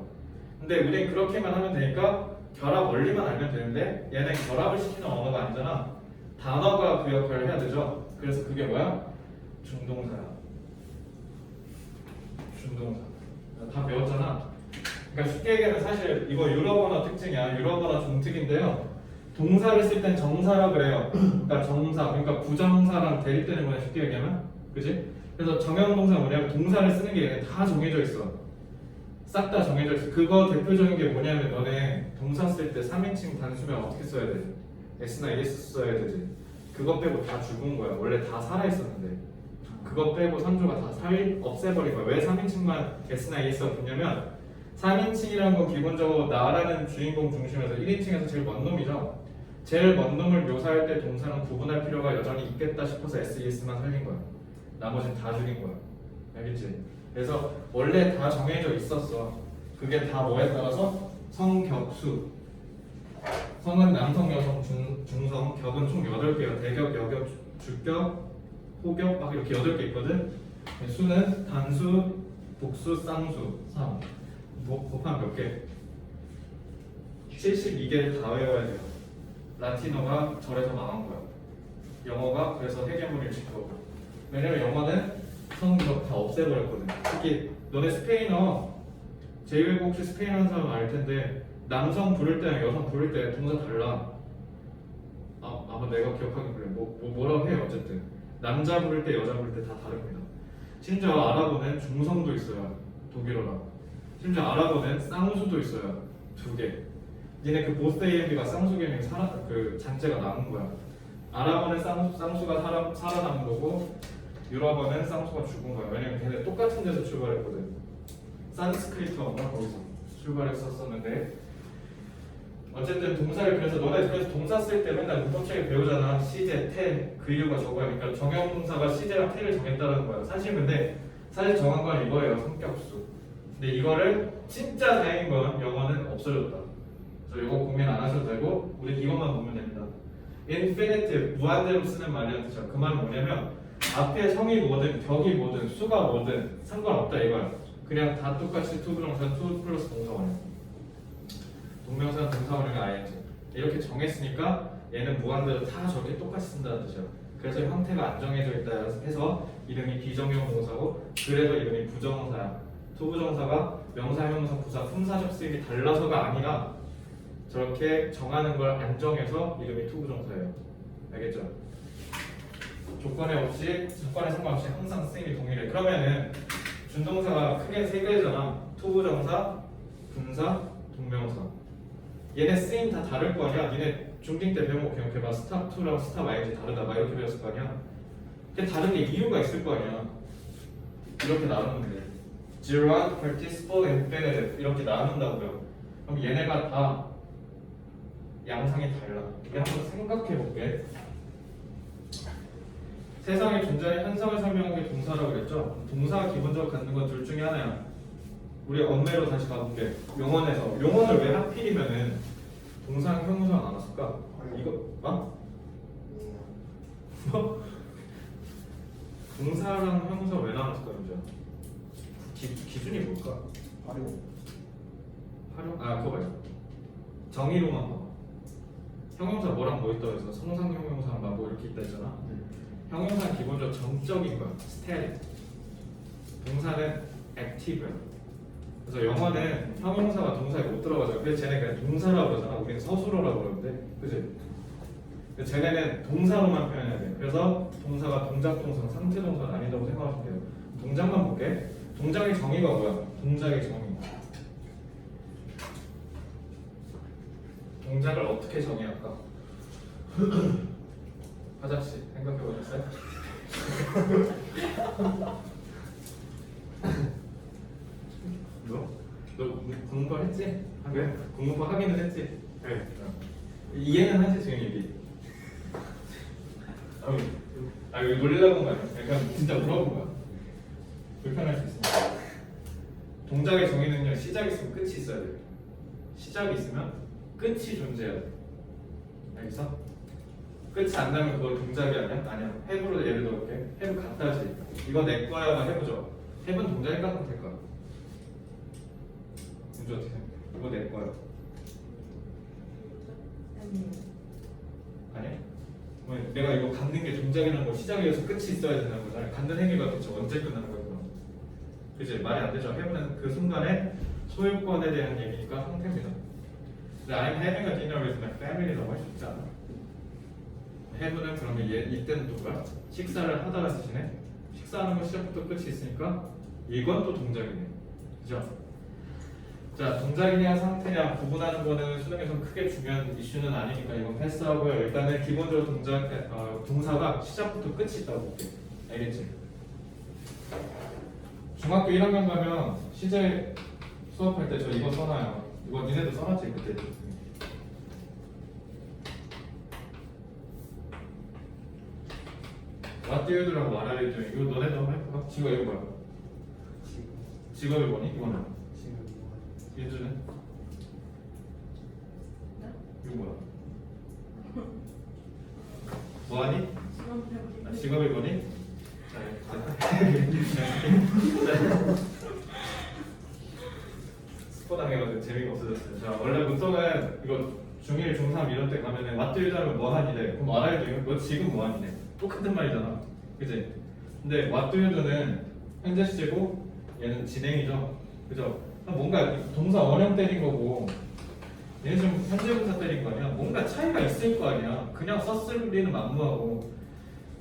근데 우린 그렇게만 하면 되니까 결합 원리만 알면 되는데 얘는 결합을 시키는 언어가 아니잖아. 단어가 그 역할을 해야 되죠. 그래서 그게 뭐야? 준동사야. 준동사. 다 배웠잖아. 그러니까 쉽게 얘기하면 사실 이거 유럽 언어 특징이야. 유럽 언어 종특인데요. 동사를 쓸 땐 정사라 그래요. 그러니까 정사, 그러니까 부정사랑 대립되는 거야. 쉽게 얘기하면, 그지? 그래서 정형동사 뭐냐면 동사를 쓰는 게 다 정해져 있어. 싹 다 정해져 있어. 그거 대표적인 게 뭐냐면 너네 동사 쓸 때 3인칭 단수면 어떻게 써야 돼? S나 ES 써야 되지. 그거 빼고 다 죽은 거야. 원래 다 살아 있었는데. 그거 빼고 3조가 다 없애버린 거야. 왜 3인칭만 S나 ES가 붙냐면 3인칭이라는 건 기본적으로 나라는 주인공 중심에서 1인칭에서 제일 먼 놈이죠. 제일 먼 놈을 묘사할 때 동사는 구분할 필요가 여전히 있겠다 싶어서 S, ES만 살린 거야. 나머지는 다 죽인 거야. 알겠지? 그래서 원래 다 정해져 있었어. 그게 다 뭐에 따라서 성격수. 성은 남성, 여성, 중성, 격은 총 8개야. 대격, 여격, 주격, 호격 막 이렇게 8개 있거든. 수는 단수, 복수, 쌍수, 3. 곱하면 몇 개? 72개를 다 외워야 돼요. 라틴어가 절에서 망한 거야. 영어가 그래서 해결문을 지켜오고. 왜냐면 영어는 성격 다 없애버렸거든. 특히 너네 스페인어 제1외국 혹시 스페인 하는 사람 알 텐데 남성 부를 때랑 여성 부를 때 동사 달라. 아마 내가 기억하기 그래. 뭐라고 해 어쨌든 남자 부를 때 여자 부를 때 다 다릅니다. 심지어 아랍어는 중성도 있어요. 독일어라. 심지어 아랍어는 쌍수도 있어요. 2개. 니네 그 보스 AMB가 쌍수 개념이 그 잔재가 남은 거야. 아랍어는 쌍수가 살아남은 거고 유럽어는 쌍수가 죽은 거야. 왜냐면 걔네 똑같은 데서 출발했거든. 산스크리트어인가 거기서 출발했었었는데 어쨌든 동사를 그래서 너네 그래서 동사 쓸 때 맨날 문법책에 배우잖아. 시제, 태, 그 이유가 저거야. 그러니까 정형동사가 시제랑 태를 정했다는 거야. 사실 정한 건 이거예요. 성격수. 근데 이거를 진짜 다행인 건 영어는 없어졌다. 그래서 이거 고민 안 하셔도 되고 우리 이것만 보면 됩니다. infinitive 무한대로 쓰는 말이라는 뜻이야. 그 말은 뭐냐면 앞에 성이 뭐든 격이 뭐든 수가 뭐든 상관없다 이거야. 그냥 다 똑같이 투부정사, 투 플러스 동사원이야. 동명사는 동사원이가 ing. 이렇게 정했으니까 얘는 무한대로 다 저렇게 똑같이 쓴다는 뜻이야. 그래서 형태가 안 정해져 있다 해서 이름이 비정형 동사고 그래서 이름이 부정사야. 투부정사가 명사, 형용사, 부사, 품사적 쓰임이 달라서가 아니라 저렇게 정하는 걸 안 정해서 이름이 투부정사예요. 알겠죠? 조건에 상관없이 항상 쓰임이 동일해. 그러면은 준동사가 크게 3개잖아. 투부정사, 분사, 동명사. 얘네 쓰임 다 다를 거 아니야. 니네 중딩 때 배운 거 기억해봐. 스탑 2랑 스탑 ing 다르다. 막 이렇게 배웠을 거 아니야. 근데 다른 게 이유가 있을 거 아니야. 이렇게 나누는데 Gerard, participle, infinitive 이렇게 나눈다고요. 그럼 얘네가 다 양상이 달라. 이게 한번 생각해 볼게. 세상에 존재하는 현상을 설명하는 게 동사라고 그랬죠? 동사가 기본적으로 갖는 건 둘 중에 하나야. 우리 언어로 다시 가볼게. 용언에서 용언을 왜 하필이면은 동사랑 형용사가 나눴을까? 이거 뭐? 동사랑 형용사가 왜 나눴을까 이제? 기준이 뭘까? 활용? 그거 말이야. 정의로만 봐. 형용사 뭐랑 뭐 있다고 해서 성상 형용사랑 막 뭐 이렇게 있다 했잖아. 형용사는 기본적으로 정적인 거야. static. 동사는 active야. 그래서 영어는 형용사가 동사에 못 들어가죠. 그래서 쟤네 그냥 동사라고 그러잖아. 우리는 서술어라고 그러는데, 그치? 근데 쟤네는 동사로만 표현해야 돼. 그래서 동사가 동작 동사, 상태 동사는 아니라고 생각하시면 돼요. 동작만 볼게. 동작의 정의가 뭐야? 동작의 정의. 동작을 어떻게 정의할까? 화작씨 생각해 보셨어요? 너 공부 했지? 그래? 공부 하기는 했지? 네. 이해는 하지 지금 이게. 이거 놀리려고 한 거 아니야? 약간 진짜 물어본 거야. 불편할 수 있으니까. 동작의 정의는요, 시작이 있으면 끝이 있어야 돼. 시작이 있으면 끝이 존재해야 돼. 알겠어? 끝이 안 나면 그거 동작이 아니야? 아니야. 해부로 예를 들어볼게. 해부 갖다지. 이거 내 거야만 해보죠. 해본 동작이 깎으면 될 거야. 문제 어떻게 생각해? 이거 낼 거야. 아니? 왜 내가 이거 갖는 게 동작이라는 거 시작에서 끝이 있어야 된다는 거잖아. 갖는 행위가 대체 언제 끝나는 거야? 그럼? 그치? 말이 안 되죠. 해보는 그 순간에 소유권에 대한 얘기니까 상태입니다. 근데 I'm having a dinner with my family라고 할 수 있지 않아? have는 그러면 이때는 또 뭐야? 식사를 하다가 쓰시네? 식사하는 거 시작부터 끝이 있으니까 이건 또 동작이네. 그죠? 자, 동작이냐 상태냐 구분하는 거는 수능에서 크게 중요한 이슈는 아니니까 이건 패스하고요. 일단은 기본적으로 동사가 시작부터 끝이 있다고 볼게요. 알겠지? 중학교 1학년 가면 시제 수업할 때 저 이거 써놔요. 이거 니네도 써놨지 그때. What do you do라고 말하려 죠 이거 너네도 한번 해볼까? 직업이 뭐야? 직업이 뭐니? 이거는? 예주는? 이거 뭐야? 뭐하니? 직업이 뭐니? 스포 당해가지고 재미가 없어졌어요. 자, 원래부터는 이거 중1, 중3 이런 때 가면은 what do you do면 뭐하니래? 그럼 알아야 돼요. 너 지금 뭐하니래? 똑같은 말이잖아. 그치? 근데 what do you do는 현재 시제고 얘는 진행이죠. 그죠? 뭔가 동사 원형 때린 거고 얘는 좀 현재 분사 때린 거 아니야? 뭔가 차이가 있을 거 아니야? 그냥 썼을 리는 만무하고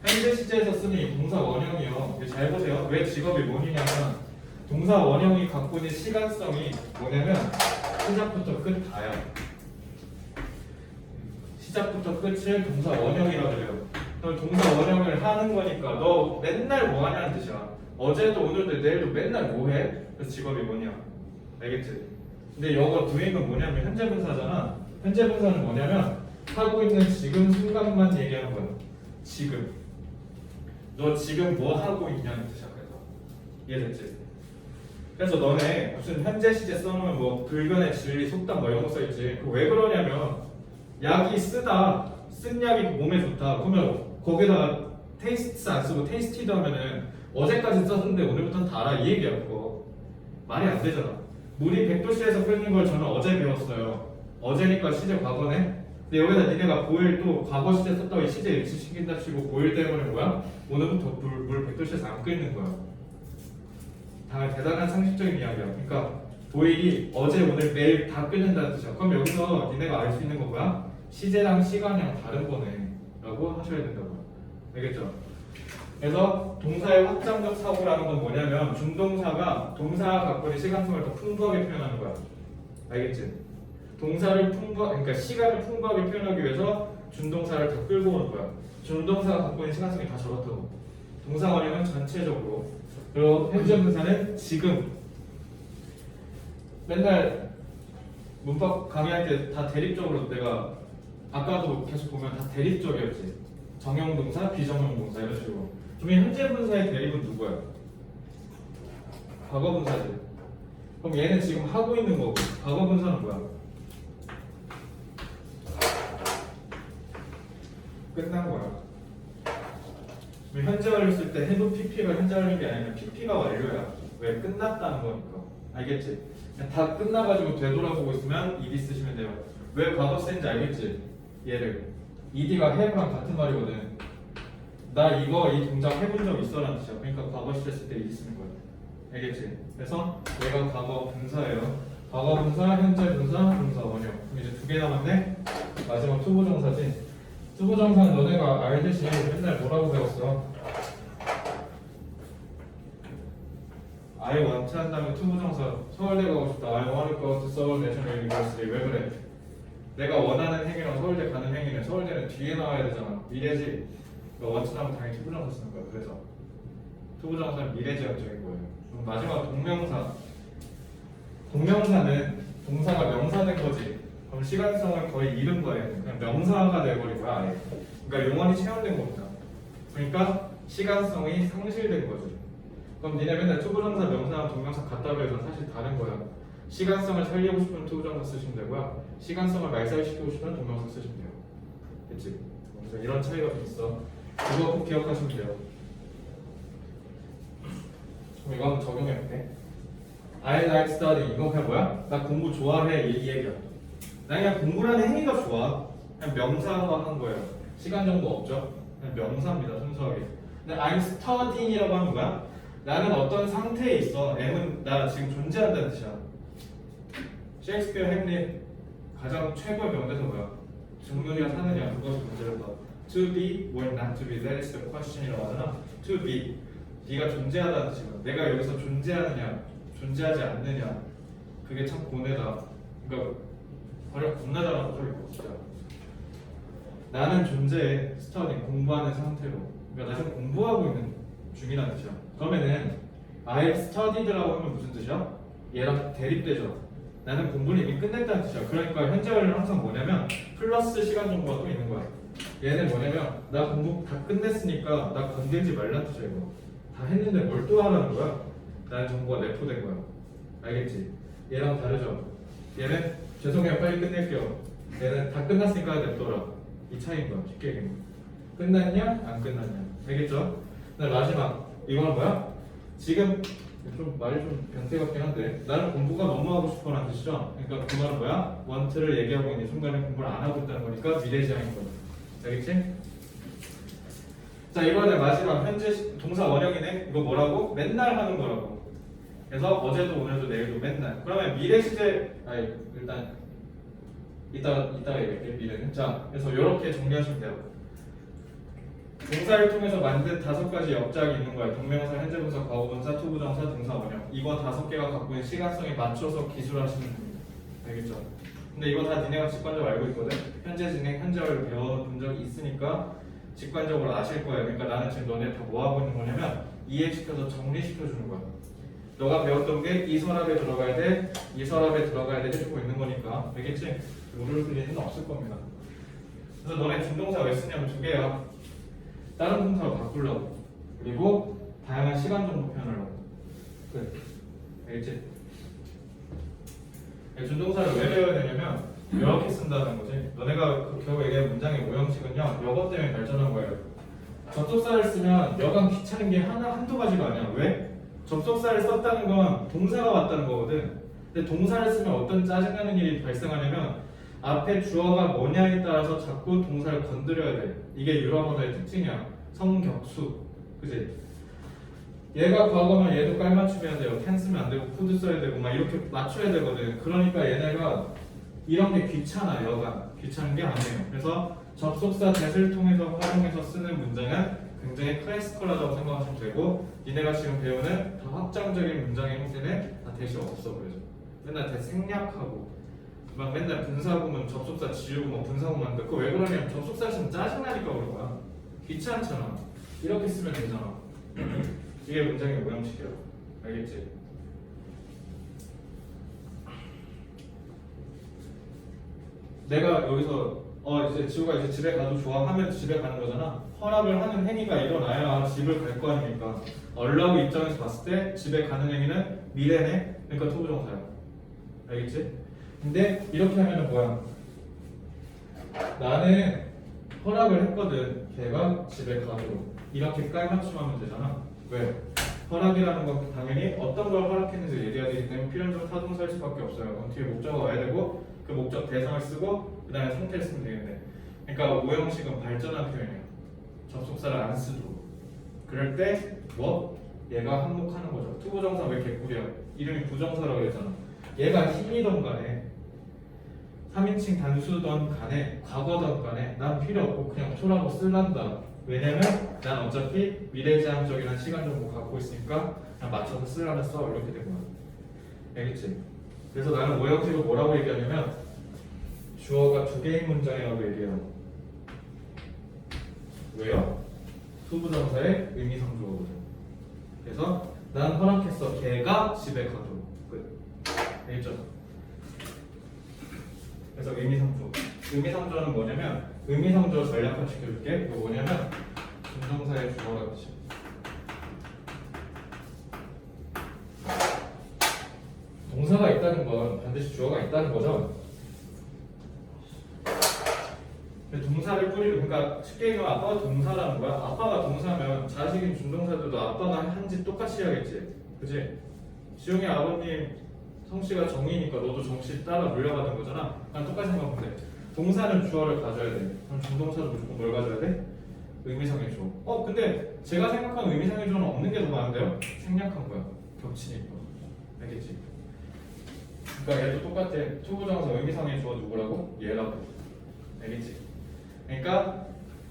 현재 시제에서 쓰는 이 동사 원형이요. 잘 보세요. 왜 직업이 뭐냐면 동사 원형이 갖고 있는 시간성이 뭐냐면 시작부터 끝 다야. 시작부터 끝을 동사 원형이라고 해요. 그럼 동사 원형을 하는 거니까 너 맨날 뭐 하냐는 뜻이야. 어제도 오늘도 내일도 맨날 뭐 해? 그래서 직업이 뭐냐? 알겠지? 근데 이거 doing은 뭐냐면 현재 분사잖아. 현재 분사는 뭐냐면 하고 있는 지금 순간만 얘기하는 거야. 지금. 너 지금 뭐 하고 있냐는 뜻이야. 그래서 이해됐지? 그래서 너네 무슨 현재 시제 써놓으면 뭐 불변의 진리, 속담 뭐 이런 거 써있지. 왜 그러냐면 약이 쓰다, 쓴 약이 몸에 좋다. 그러면 거기다가 테이스트 안 쓰고 테이스티드 하면은 어제까지 썼는데 오늘부터는 다 알아 이 얘기야. 그거 말이 안 되잖아. 물이 100도씨에서 끓는 걸 저는 어제 배웠어요. 어제니까 시제 과거네. 근데 여기다 니네가 보일 또 과거 시제 썼다고 이 시제 일치시킨다 치고 보일 때문에 뭐야? 오늘부터 물 100도씨에서 안 끓는 거야. 다 대단한 상식적인 이야기야. 그러니까 보일이 어제 오늘 매일 다 끓는다는 뜻이야. 그럼 여기서 니네가 알 수 있는 거 뭐야? 시제랑 시간이랑 다른 거네 라고 하셔야 된다고요. 알겠죠? 그래서 동사의 확장적 사고라는 건 뭐냐면 준동사가 동사가 갖고 있는 시간성을 더 풍부하게 표현하는 거야. 알겠지? 동사를 그러니까 시간을 풍부하게 표현하기 위해서 준동사를 더 끌고 오는 거야. 준동사가 갖고 있는 시간성이 다 저렇다고. 동사 원형은 전체적으로. 그리고 현재 분사는 지금. 맨날 문법 강의할 때 다 대립적으로 내가 아까도 계속 보면 다 대립적이었지. 정형동사, 비정형동사 이런 식으로. 그러면 현재 분사의 대립은 누구야? 과거 분사지. 그럼 얘는 지금 하고 있는 거고 과거 분사는 뭐야? 끝난 거야. 그럼 현재 완료 쓸 때 해도 PP가 현재 완료인 게 아니라 PP가 완료야. 왜? 끝났다는 거니까. 알겠지? 다 끝나가지고 되돌아보고 있으면 ED 쓰시면 돼요. 왜 과거 쓰는지 알겠지? 얘를 ED가 have랑 같은 말이거든. 나 이 동작 해본 적 있어라는 뜻이야. 그러니까 과거 시제 쓸 때 ED 쓰는 거야. 알겠지? 그래서 얘가 과거 분사예요. 과거 분사, 현재 분사, 분사 원형. 그럼 이제 2개 남았네. 마지막 투부정사지. 투부정사는 너네가 알듯이 맨날 뭐라고 배웠어? I want 한 다음에 투부정사. 서울대 가고 싶다. I want to go to Seoul National University. 왜 그래? 내가 원하는 행위랑 서울대 가는 행위는 서울대는 뒤에 나와야 되잖아. 미래지. 그러니까 want 하면 당연히 투부정사 쓰는 거야. 그래서 투부정사는 미래지향적인 거예요. 그럼 마지막 동명사. 동명사는 동사가 명사된 거지. 그럼 시간성을 거의 잃은 거예요. 그냥 명사가 돼버린 거야. 아예. 그러니까 용언이 체현된 겁니다. 그러니까 시간성이 상실된 거지. 그럼 니네 맨날 투부정사, 명사랑 동명사 같다고 해서 사실 다른 거야. 시간성을 살리고 싶으면 투부정사 쓰시면 되고요. 시간성을 말살시키고 싶으면 동명사 쓰시면 돼요. 그치? 그래서 이런 차이가 좀 있어. 그거 꼭 기억하시면 돼요. 그럼 이거 한번 적용해볼게. I like study. 이거 그냥 뭐야? 나 공부 좋아해 이 얘기야. 나 그냥 공부라는 행위가 좋아. 그냥 명사화한 거예요. 시간 정보 없죠? 그냥 명사입니다 순수하게. 근데 I'm studying이라고 하는 거야? 나는 어떤 상태에 있어. M은 나 지금 존재한다는 뜻이야. 셰익스피어 햄릿 가장 최고의 명대사 뭐야? 증문이가 사느냐 그것이 문제를 봐. To be or not to be that is the question이라고 하잖아. To be 네가 존재하다는 뜻이야. 내가 여기서 존재하느냐 존재하지 않느냐 그게 참 고뇌다. 그러니까 버려 겁나 잘하는 소리고 진짜. 나는 존재해 스터디 공부하는 상태로. 그러니까 나 지금 공부하고 있는 중이라는 뜻이야. 그러면은 I have studied라고 하면 무슨 뜻이야? 얘랑 대립되죠. 나는 공부를 이미 끝냈다는 뜻이야. 그러니까 현재 완료는 항상 뭐냐면 플러스 시간 정보가 또 있는 거야. 얘는 뭐냐면 나 공부 다 끝냈으니까 나 건들지 말라는 뜻이야. 이거 다 했는데 뭘 또 하라는 거야? 나는 정보가 내포된 거야. 알겠지? 얘랑 다르죠? 얘는 죄송해요 빨리 끝낼게요. 얘는 다 끝났으니까 냅둬라. 이 차이인 거야. 쉽게 얘기하면 끝났냐 안 끝났냐. 알겠죠? 네, 마지막 이거는 뭐야? 지금 좀 말이 좀 변태 같긴 한데 나는 공부가 너무 하고 싶어라는 뜻이죠. 그러니까 그 말은 뭐야? 원트를 얘기하고 있는 순간에 공부를 안 하고 있다는 거니까 미래지향인 거야. 알겠지? 자 이번에 마지막 현재 동사 원형이네. 이거 뭐라고? 맨날 하는 거라고. 그래서 어제도 오늘도 내일도 맨날. 그러면 미래 시제 아니 일단 이따가 얘기할게 미래는. 자 그래서 이렇게 정리하시면 돼요. 동사를 통해서 만든 5가지 역작이 있는 거야. 동명사, 현재분사, 과거분사, 투부정사, 동사 원형. 이거 5개가 갖고 있는 시간성에 맞춰서 기술하시는 겁니다. 알겠죠? 근데 이거 다 니네가 직관적으로 알고 있거든. 현재 진행, 현재를 배워본 적이 있으니까 직관적으로 아실 거야. 그러니까 나는 지금 너네 다 뭐 하고 있는 거냐면 이해시켜서 정리시켜 주는 거야. 너가 배웠던 게 이 서랍에 들어가야 돼, 이 서랍에 들어가야 돼 해주고 있는 거니까. 알겠지? 모를 필요는 없을 겁니다. 그래서 너네 준동사 왜 쓰냐면 2개야. 다른 동사로 바꾸려고. 그리고 다양한 시간 정보 표현하려고. 그래. 알겠지? 준동사를 왜 배워야 되냐면 이렇게 쓴다는 거지. 너네가 그 겨우 얘기한 문장의 모형식은요 여것 때문에 발전한 거예요. 접속사를 쓰면 여간 귀찮은 게 한두 가지가 아니야. 왜? 접속사를 썼다는 건 동사가 왔다는 거거든. 근데 동사를 쓰면 어떤 짜증나는 일이 발생하냐면 앞에 주어가 뭐냐에 따라서 자꾸 동사를 건드려야 돼. 이게 유럽 언어의 특징이야. 성격수. 그지? 얘가 과거면 얘도 깔맞춤해야 돼요. can 쓰면 안 되고 could 써야 되고 막 이렇게 맞춰야 되거든. 그러니까 얘네가 이런 게 귀찮아. 여간 귀찮은 게 아니에요. 그래서 접속사 that을 통해서 활용해서 쓰는 문장은 굉장히 클래시컬하다고 생각하시면 되고 니네가 지금 배우는 더 확장적인 문장의 형태는 다 that이 없어. 그래서 맨날 that 생략하고 막 맨날 분사구문 접속사 지우고 막 분사구문 하는데 그거 왜 그러냐면 접속사 쓰면 짜증나니까 그런 거야. 귀찮잖아. 이렇게 쓰면 되잖아. 이게 문장의 모형식이야. 알겠지? 내가 여기서 이제 지우가 이제 집에 가도 좋아 하면 집에 가는 거잖아. 허락을 하는 행위가 일어나야 집을 갈 거 아닙니까? allow 입장에서 봤을 때 집에 가는 행위는 미래네. 그러니까 투부정사야. 알겠지? 근데 이렇게 하면은 뭐야? 나는 허락을 했거든. 걔가 집에 가도록. 이렇게 깔맞춤하면 되잖아. 왜? 허락이라는 건 당연히 어떤 걸 허락했는지 얘기해야 되기 때문에 필연적으로 타동사일 수밖에 없어요. 그럼 뒤에 목적어가 와야 되고 그 목적 대상을 쓰고 그 다음에 상태를 쓰면 되겠네. 그러니까 오형식은 발전한 표현이에요. 접속사를 안 쓰도록. 그럴 때 뭐? 얘가 한몫하는 거죠. 투부정사 왜 개꿀이야? 이름이 부정사라고 했잖아. 얘가 힘이던 간에 3인칭 단수던 간에 과거던 간에 난 필요 없고 그냥 초라고 쓸란다. 왜냐면 난 어차피 미래지향적인 시간 정보 갖고 있으니까 그냥 맞춰서 쓰라면 써. 이렇게 된 거야. 알겠지? 그래서 나는 오형식을 뭐라고 얘기하냐면 주어가 2개의 문장이라고 얘기해요. 왜요? 투부정사의 의미상주어거든. 그래서 난 허락했어. 걔가 집에 가도록. 끝. 알겠죠? 그래서 의미상주어. 의미상주어는 뭐냐면 의미상주어 전략화 시켜줄게. 이거 뭐냐면 준동사의 주어라는 뜻이야. 동사가 있다는 건 반드시 주어가 있다는 거죠. 동사를 뿌리고 그러니까 쉽게 얘기하면 아빠가 동사라는 거야. 아빠가 동사면 자식인 준동사들도 아빠가 한지 똑같이 해야겠지. 그지? 지용이 아버님 성씨가 정이니까 너도 정씨 따라 물려받은 거잖아. 난 똑같이 생각하면 돼. 동사는 주어를 가져야 돼. 그럼 중동사도 무조건 뭘 가져야 돼? 의미상의 주어. 근데 제가 생각하는 의미상의 주어는 없는 게 더 많은데요? 생략한 거야. 겹치니까. 알겠지? 그러니까 얘도 똑같아. 투부정사 의미상의 주어 누구라고? 얘라고. 알겠지? 그러니까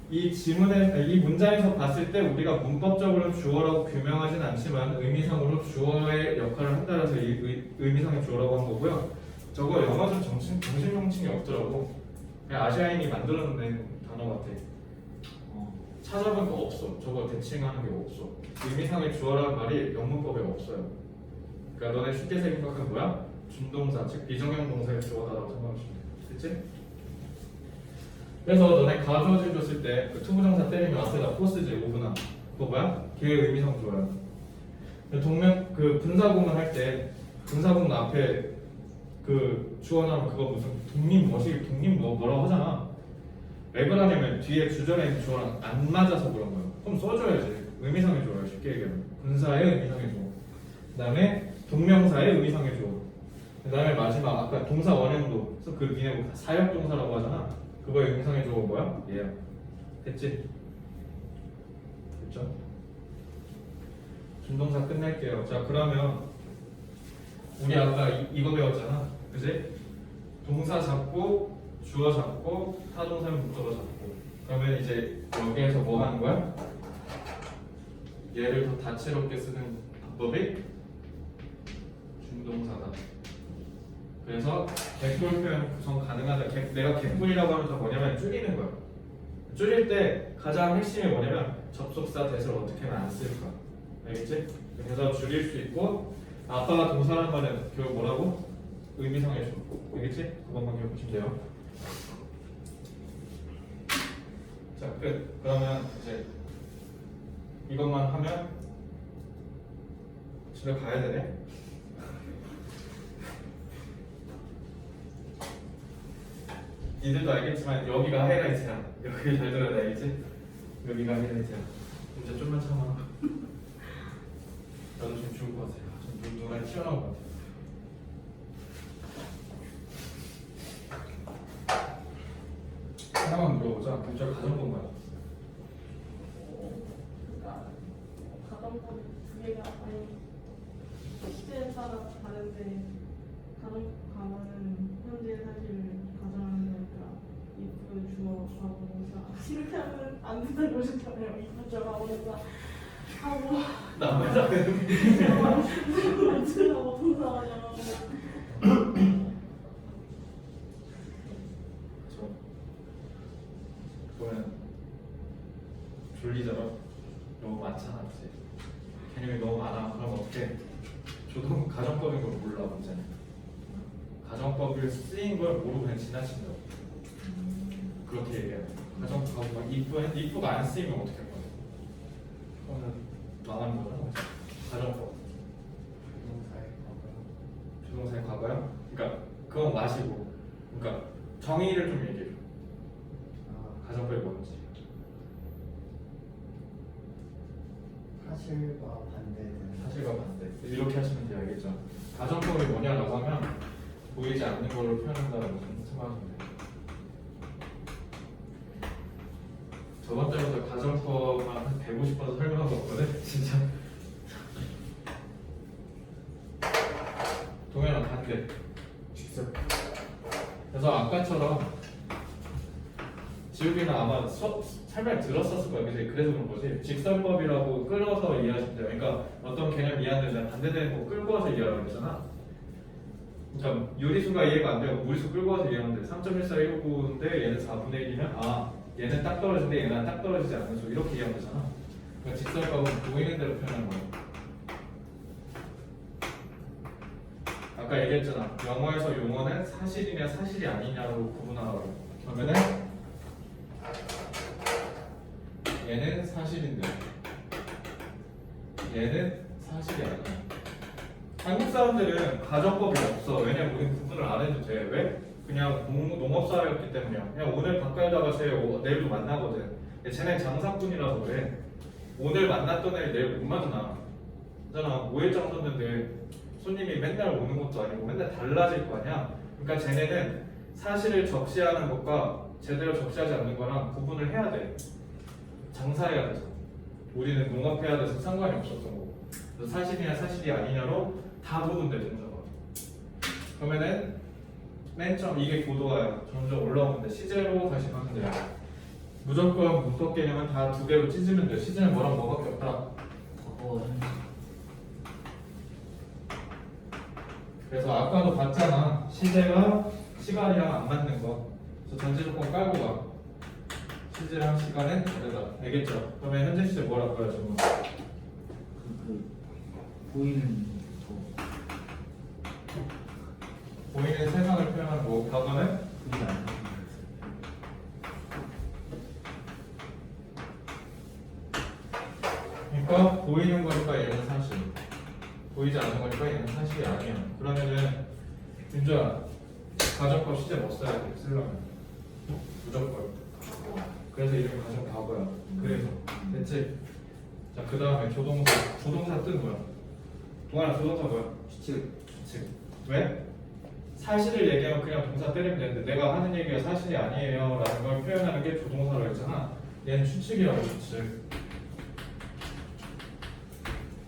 이 문장에서 봤을 때 우리가 문법적으로 주어라고 규명하진 않지만 의미상으로 주어의 역할을 한다라서 의미상의 주어라고 한 거고요. 저거 영어적 정식 명칭이 없더라고. 그냥 아시아인이 만들어낸 단어 같아. 찾아보니까 없어. 저거 대칭하는 게 없어. 의미상의 주어라는 말이 영문법에 없어요. 그러니까 너네 쉽게 생각하는 뭐야? 준동사, 즉 비정형 동사의 주어다라고 생각하시면 돼. 됐지? 그래서 너네 가주어질 줬을 때 그 투부정사 때리면 앞에다 포스지 오브나 그거 뭐야? 걔의 의미상 주어야. 동명 그 분사구문 할 때 분사구문 앞에 그 주어 나오면 그거 무슨 독립 뭐라고 하잖아. 왜 그러냐면 뒤에 주절에 있는 주어랑 안 맞아서 그런 거야. 그럼 써줘야지. 의미상의 주어야 쉽게 얘기하면. 분사의 의미상의 주어. 그다음에 동명사의 의미상의 주어. 그다음에 마지막 아까 동사 원형도 그 니네 뭐 사역동사라고 하잖아. 그거의 의미상의 주어가 뭐야? 얘야. 됐지? 됐죠? 준동사 끝낼게요. 자 그러면 우리 아까 이거 배웠잖아. 그지? 동사 잡고 주어 잡고 타동사는 목적어 잡고 그러면 이제 여기에서 뭐 하는 거야? 얘를 더 다채롭게 쓰는 방법이 준동사다. 그래서 객돌 표현 구성 가능하다. 내가 객돌이라고 하면서 뭐냐면 줄이는 거야. 줄일 때 가장 핵심이 뭐냐면 접속사 대세를 어떻게 하면 안 쓸까. 알겠지? 그래서 줄일 수 있고 아빠가 동사란 말은 결국 뭐라고? 의미상의 주. 알겠지? 그것만 기억하시면 돼요. 자 끝. 그러면 이제 이것만 하면 집에 가야 되네. 니들도 알겠지만 여기가 하이라이트야. 여기 잘 들어야 돼. 알겠지? 여기가 하이라이트야. 이제 좀만 참아. 나도 좀 죽을 것 같아. 좀 눈알이 튀어나올 것 같아. 하나만 물어보자. 저 가정법 뭐야? 그러니까 가정법 두 개가 아니 시제에 따라 다른데 가정법 가면은 현재 사실 가정하는 게 아니라 if 주어 하고 동사 이렇게 하면 안 된다고 하셨잖아요. if 주어 하고 동사 하고 나 맞아. 주어 동사 하냐고. 보면 졸리잖아. 너무 많잖아, 그치? 개념이 너무 많아. 그럼 어떻게? 저도 가정법인 걸 몰라, 문제는. 가정법을 쓰인 걸 모르고 그냥 지나친다고. 그렇게 얘기해요. 가정법, 막 if가 안 쓰이면 어떻게 할 거야? 그러면 망하는 거잖아. 가정법. 조동사의 과거야? 그러니까 그건 마시고. 그러니까 정의를 좀 얘기해 줘. 가정법이 뭔지. 사실과 반대되는 사실과 반대. 이렇게 하시면 돼요. 알겠죠? 가정법이 뭐냐라고 하면 보이지 않는 걸로 표현한다라고 생각하시면 돼요. 저번 때부터 가정법만 한 150번 설명하고 왔거든? 진짜. 동현아 반대. 직접. 그래서 아까처럼 지우기는 아마 설명 들었었을 거야. 그치? 그래서 그런 거지. 직설법이라고 끌어서 이해하시면 돼요. 그러니까 어떤 개념 이해하는데 반대되는 거 끌고 와서 이해하라고 했잖아. 그러니까 요리수가 이해가 안 되고 무리수 끌고 와서 이해하면 돼. 3.1419인데 얘는 4분의 1이면 얘는 딱 떨어지는데 얘는 딱 떨어지지 않는 수 이렇게 이해하면 되잖아. 그러니까 직설법은 보이는 대로 표현하는 거야. 아까 얘기했잖아. 영어에서 용어는 사실이냐 사실이 아니냐로 구분하라고. 그러면은 얘는 사실인데 얘는 사실이 아니야. 한국 사람들은 가정법이 없어. 왜냐면 우리는 구분을 안 해도 돼. 왜? 그냥 농업사회였기 때문이야. 그냥 오늘 바꿔다가 내일도 만나거든. 쟤네 장사꾼이라서 그래. 오늘 만났던 애를 내일 못 만나. 있잖아. 5일장 썼는데 손님이 맨날 오는 것도 아니고 맨날 달라질 거 아니야. 그러니까 쟤네는 사실을 적시하는 것과 제대로 적시하지 않는 거랑 구분을 해야 돼. 장사해야 돼서. 우리는 농업해야 돼서 상관이 없었던 거고. 그래서 사실이냐 사실이 아니냐로 다 구분돼 동사가. 그러면은 맨 처음 이게 고도화야. 점점 올라오는데 시제로 다시 가면 돼요. 무조건 문법 개념은 다 두 개로 찢으면 돼. 시제는 뭐랑 뭐밖에 없다. 과거 현재. 그래서 아까도 봤잖아. 시제가 시간이랑 안 맞는 거. 그래서 전제 조건 깔고 가. 시제랑 시간은 다르다. 알겠죠? 그러면 현재 시제 뭐라고 해요, 지금? 그 보이는 거 보이는 세상을 표현하는 거. 과거는 그게 아니에요. 그러니까 보이는 거니까 얘는 사실. 보이지 않는 거니까 얘는 사실이 아니야. 그러면은 윤주야, 가정법 시제 뭐 써야 돼? 쓰려면 무조건. 그래서 이름이 가정 과거야. 그래서 됐지? 자, 그 다음에 조동사. 조동사 뜻 뭐야? 동아나 조동사 뭐야? 추측. 추측. 왜? 사실을 얘기하면 그냥 동사 때리면 되는데 내가 하는 얘기가 사실이 아니에요 라는 걸 표현하는 게 조동사라고 했잖아. 얘는 추측이라고. 추측.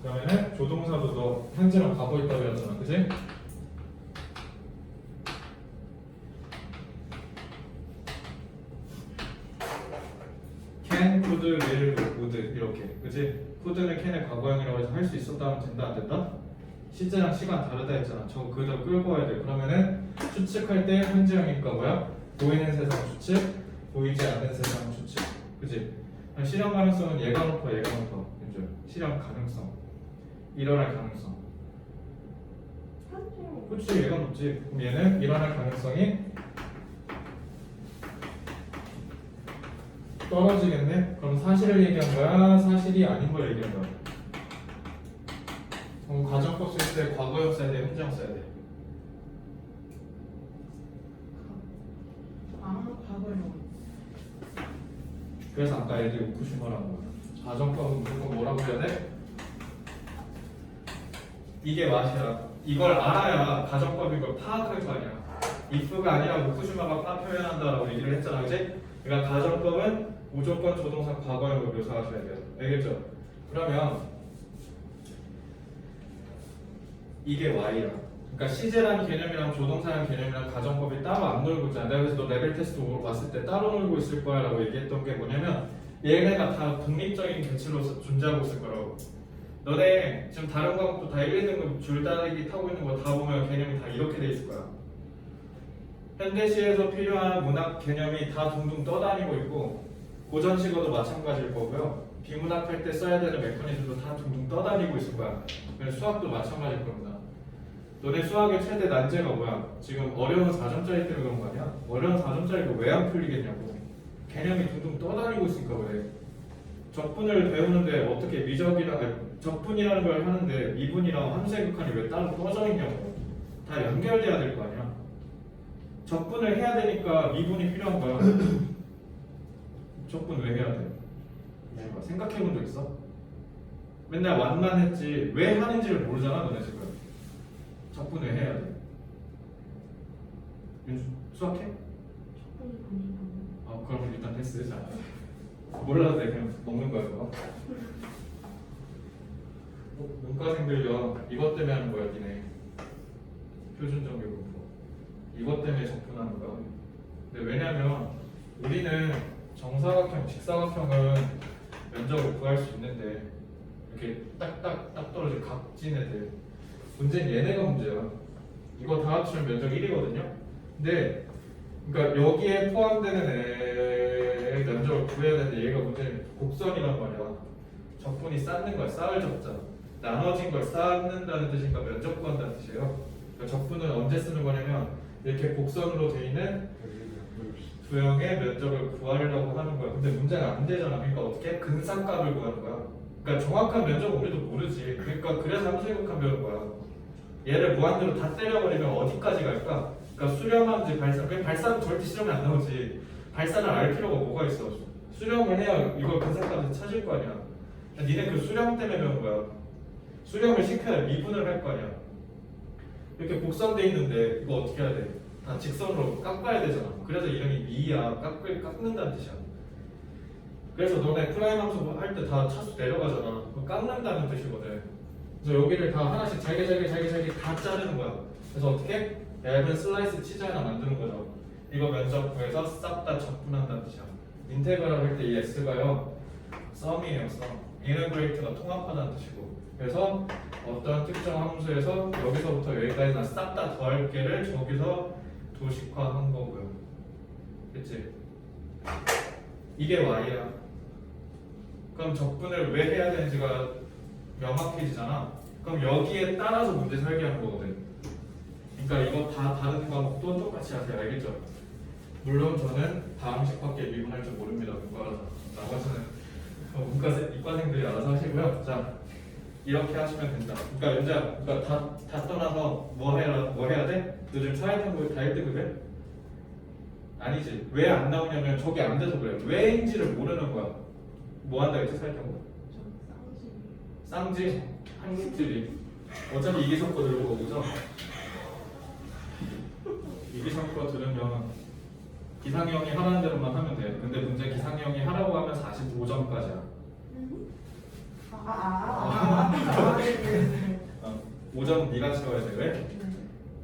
그러면은 조동사도 너 현재랑 과거 있다고 했잖아. 그치? can, could, will, would 이렇게. 그치? could는 can의 과거형이라고 해서 할 수 있었다 하면 된다 안 된다? 시제랑 시간 다르다 했잖아. 저거 그대로 끌고 와야 돼. 그러면은 추측할 때 현재형이니까 뭐야? 보이는 세상 추측, 보이지 않는 세상 추측. 그치? 그럼 실현 가능성은 얘가 높아 얘가 높아. 현재 실현 가능성, 일어날 가능성. 현재 그치, 얘가 높지. 그럼 얘는 일어날 가능성이 떨어지겠네? 그럼 사실을 얘기한 거야? 사실이 아닌 걸 얘기한 거야? 그럼 가정법 쓸 때 과거형 써야 돼? 현재형 써야 돼? 과거형. 그래서 아까 애들이 우쿠시마라는 거야. 가정법은 무조건 뭐라고 해야 돼? 이게 맛이야. 이걸 알아야 가정법인 걸 파악할 거 아니야. if가 아니라 우쿠시마가 표현한다라고 얘기를 했잖아. 그치? 그러니까 가정법은 무조건 조동사 과거형으로 묘사하셔야 돼요. 알겠죠? 그러면 이게 y야. 그러니까 시제라는 개념이랑 조동사라는 개념이랑 가정법이 따로 안 놀고 있잖아. 내가 그래서 너 레벨 테스트 왔을 때 따로 놀고 있을 거야 라고 얘기했던 게 뭐냐면 얘네가 다 독립적인 개체로 존재하고 있을 거라고. 너네 지금 다른 과목도 다 1, 2등급 줄다리기 타고 있는 거 다 보면 개념이 다 이렇게 돼 있을 거야. 현대시에서 필요한 문학 개념이 다 둥둥 떠다니고 있고 고전식어도 마찬가지일 거고요. 비문학 할 때 써야 되는 메커니즘도 다 둥둥 떠다니고 있을 거야. 그래서 수학도 마찬가지일 겁니다. 너네 수학의 최대 난제가 뭐야? 지금 어려운 4점짜리 때문에 그런 거 아니야? 어려운 4점짜리가 왜 안 풀리겠냐고. 개념이 둥둥 떠다니고 있으니까 그래. 적분을 배우는데 어떻게 적분이라는 걸 하는데 미분이랑 함수의 극한이 왜 따로 떠져 있냐고. 다 연결돼야 될 거 아니야. 적분을 해야 되니까 미분이 필요한 거야. 적분 왜 해야 돼? 생각해 본 적 있어? 맨날 완만 했지 왜 하는지를 모르잖아 너네 지금. 적분 왜 해야 돼? 윤주 수학해? 적분이 아니고. 아 그럼 일단 패스. 자 몰라도 돼. 그냥 먹는 거야 그거. 문과생들요 이것 때문에 하는 거야 니네. 표준정규 분포 이것 때문에 적분하는 거야. 근데 왜냐면 우리는 정사각형, 직사각형은 면적을 구할 수 있는데 이렇게 딱 떨어진 각진 애들 문제는 얘네가 문제야. 이거 다 합치면 면적 1이거든요. 근데 그러니까 여기에 포함되는 애 면적을 구해야 되는데 얘가 문제는 곡선이란 말이야. 적분이 쌓는 거야. 쌓을 적자. 나눠진 걸 쌓는다는 뜻이니까 면적 구한다는 뜻이에요. 그러니까 적분은 언제 쓰는 거냐면 이렇게 곡선으로 돼 있는 도형의 면적을 구하려고 하는 거야. 근데 문제가 안 되잖아. 그러니까 어떻게? 근사값을 구하는 거야. 그러니까 정확한 면적은 우리도 모르지. 그러니까 그래서 함수의극한 배우는 거야. 얘를 무한대로 다 때려버리면 어디까지 갈까? 그러니까 수렴하는지 발산. 그냥 발산은 절대 실험이 안 나오지. 발산을 알 필요가 뭐가 있어? 수렴을 해야 이걸 근사값을 찾을 거 아니야. 니네 그 수렴 때문에 배운 거야. 수렴을 시켜야 미분을 할 거 아니야. 이렇게 곡선돼 있는데 이거 어떻게 해야 돼? 다 직선으로 깎아야 되잖아. 그래서 이름이 미야. 깎는다는 뜻이야. 그래서 너네 프라임 함수 할 때 다 차수 내려가잖아. 그거 깎는다는 뜻이거든. 그래서 여기를 다 하나씩 잘게 다 자르는 거야. 그래서 어떻게? 얇은 슬라이스 치즈 하나 만드는 거죠. 이거 면적 구해서 싹 다 적분한다는 뜻이야. 인테그랄 할 때 이 x가요 썸이에요. 썸. 인테그레이트가 통합하다는 뜻이고. 그래서 어떤 특정 함수에서 여기서부터 여기까지나 싹 다 더할 게를 저기서 도식화한 거고요. 그치? 이게 y야. 그럼 적분을 왜 해야 되는지가 명확해지잖아. 그럼 여기에 따라서 문제 설계하는 거거든. 그러니까 이거 다 다른 과목도 똑같이 하세요. 알겠죠? 물론 저는 다음식밖에 미분할 줄 모릅니다. 문과라서. 나머지는 이과생들이 알아서 하시고요. 자, 이렇게 하시면 된다. 그러니까 윤자, 다 떠나서 뭐 해야 돼? 너 지금 사회탐구에 다 1등급이야? 아니지. 왜 안 나오냐면 저게 안 돼서 그래. 왜인지를 모르는 거야. 뭐 한다 했지 사회탐구? 쌍지, 한국지리. 어차피 이기성거 들고 오고서 이기성거 들으면 기상형이 하라는 대로만 하면 돼. 근데 문제 기상형이 하라고 하면 45점까지야. 5점 네가 채워야 돼. 왜?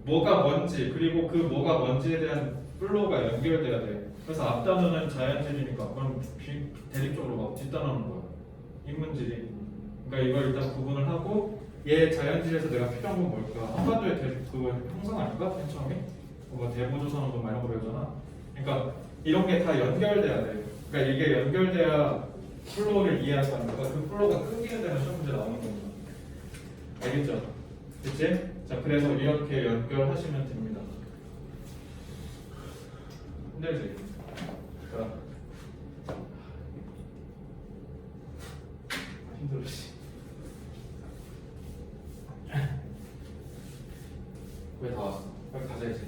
뭐가 뭔지 그리고 그 뭐가 뭔지에 대한 플로우가 연결돼야 돼. 그래서 앞 단어는 자연질이니까 그럼 대립 쪽으로 막 뒷단어는 뭐야? 인문질이. 그러니까 이걸 일단 구분을 하고 얘 자연질에서 내가 필요한 건 뭘까? 한반도의 그거 형성 아닌가? 맨 처음에? 뭐 대보조선은 뭐 이런 거 배우잖아. 그러니까 이런 게 다 연결돼야 돼. 그러니까 이게 연결돼야 플로우를 이해할 거 아닙니까? 그 플로우가 끊기는 데는 시험 문제 나오는 겁니다. 알겠죠? 그치? 자, 그래서 이렇게 연결하시면 됩니다. 힘들지? 자, 힘들어, 씨. 왜 다 왔어? 빨리 가자, 이제.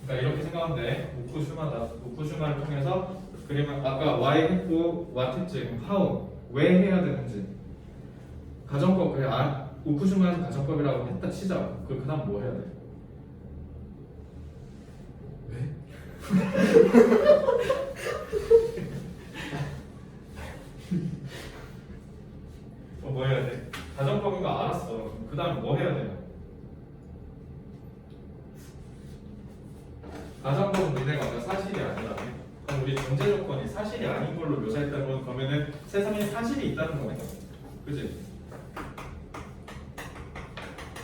그러니까 이렇게 생각하면 돼. 우쿠슈마다. 우쿠슈마를 통해서 그러면 아까 y 했고 what 했지. 그럼 how 왜 해야 되는지 가정법 그래. 우쿠슈마에서 가정법이라고 했다 치자. 그 다음 뭐 해야 돼? 왜? 뭐 해야 돼? 가정법인 거 알았어. 그 다음 뭐 해야 돼요? 가정법은 니네가 아까 사실이 아니라며. 그럼 우리 전제 조건이 사실이 아닌 걸로 묘사했다면 그러면은 세상에 사실이 있다는 거네. 그지?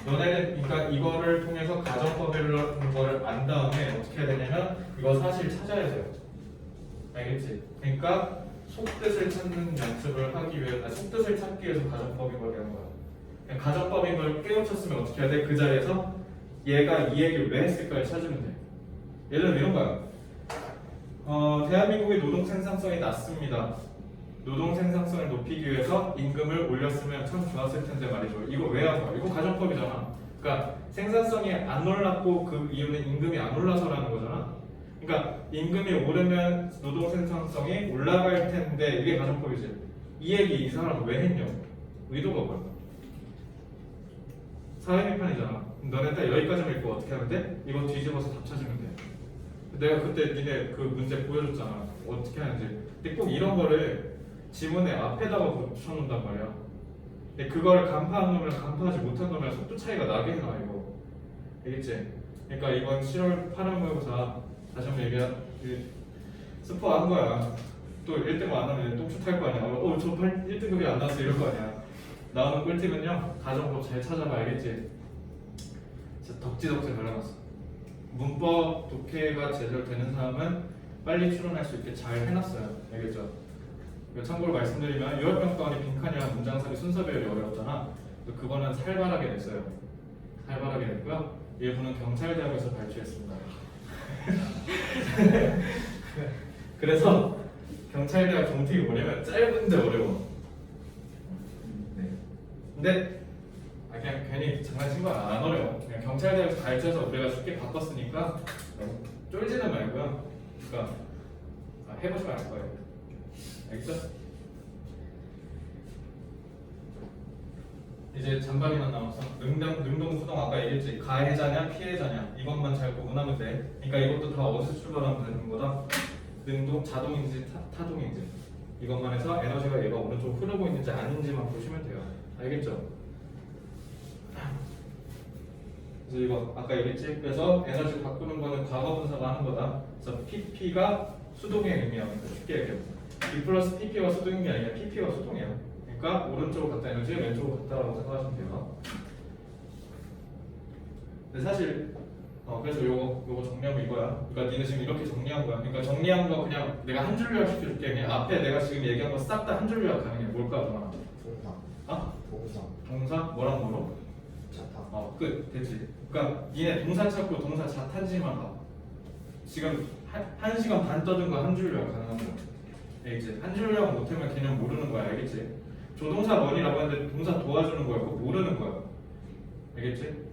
너네는 그러니까 이거를 통해서 가정법이라는 거를 안 다음에 어떻게 해야 되냐면 이거 사실 찾아야 돼요. 알겠지? 그러니까 속뜻을 찾는 연습을 하기 위해 속뜻을 찾기 위해서 가정법인 걸 배운 거야. 그냥 가정법인 걸 깨우쳤으면 어떻게 해야 돼? 그 자리에서 얘가 이 얘기를 왜 했을까를 찾으면 돼. 예를 들어 이런 거야. 대한민국의 노동 생산성이 낮습니다. 노동 생산성을 높이기 위해서 임금을 올렸으면 참 좋았을 텐데 말이죠. 이거 왜 한 거야? 이거 가정법이잖아. 그러니까 생산성이 안 올랐고 그 이유는 임금이 안 올라서라는 거잖아. 그러니까 임금이 오르면 노동 생산성이 올라갈 텐데 이게 가정법이지. 이 얘기 이 사람은 왜 했냐? 의도가 뭐야? 사회비판이잖아. 너네 딱 여기까지만 읽고 어떻게 하면 돼? 이거 뒤집어서 답 찾으면 돼. 내가 그때 니네 그 문제 보여줬잖아. 어떻게 하는지. 근데 꼭 이런 거를 지문에 앞에다가 붙여놓는단 말이야. 근데 그걸 간파한 놈이랑 간파하지 못한 놈이랑 속도 차이가 나게 해놔 이거. 알겠지? 그러니까 이번 7월 8월 모의고사 다시 한번 스포 한 거야. 또 1등 안 하면 똥슛 할 거 아니야. 저 1등급이 안 나왔어 이럴 거 아니야. 나오는 꿀팁은요. 가정법 잘 찾아봐. 알겠지? 진짜 덕지덕지 발라놨어. 문법 독해가 제대로 되는 사람은 빨리 추론할 수 있게 잘 해놨어요. 알겠죠? 참고로 말씀드리면 유월평가원이 빈칸이랑 문장삽이 순서 배열이 어려웠잖아. 그거는 살벌하게 냈어요. 살벌하게 냈고요. 일부는 경찰대학에서 발췌했습니다. 그래서 경찰대학 정책이 뭐냐면 짧은데 어려워. 네. 근데 그냥 괜히 장난친 거 안 어려워. 그냥 경찰대학에서 가르쳐서 우리가 쉽게 바꿨으니까 쫄지는 말고요. 그러니까 해보시면 알 거예요. 알겠죠? 이제 잔반이만 남았어. 능동, 수동 아까 얘기했지. 가해자냐 피해자냐 이것만 잘 구분하면 돼. 그러니까 이것도 다 어디서 출발하면 되는 거다. 능동, 자동인지 타동인지 이것만 해서 에너지가 얘가 어느 쪽으로 흐르고 있는지 아닌지만 보시면 돼요. 알겠죠? 그래서 이거 아까 얘기했지. 그래서 에너지 바꾸는 거는 과거 분사가 하는 거다. 그래서 PP가 수동의 의미야. 그러니까 쉽게 얘기해보자. B 플러스 PP가 수동인 게 아니라 PP가 수동이야. 그러니까 오른쪽으로 갔다 에너지 왼쪽으로 갔다라고 생각하시면 돼요. 근데 사실 그래서 요거 정리하면 이거야. 그러니까 니네 지금 이렇게 정리한 거야. 그러니까 정리한 거 그냥 내가 한 줄 요약 시켜줄게. 그냥 앞에 내가 지금 얘기한 거 싹 다 한 줄 요약 가능해. 뭘까 동아? 동사. 아? 동사. 동사? 뭐랑 뭐로? 자타. 끝. 됐지. 그러니까 니네 동사 찾고 동사 자탄지만 봐. 지금 한 시간 반 떠든 거 한 줄 요약 가능한 거야. 알겠지? 한 줄 요약 못하면 걔는 모르는 거야. 알겠지? 조동사 원이라고 하는데 동사 도와주는 거야. 그거 모르는 거야. 알겠지?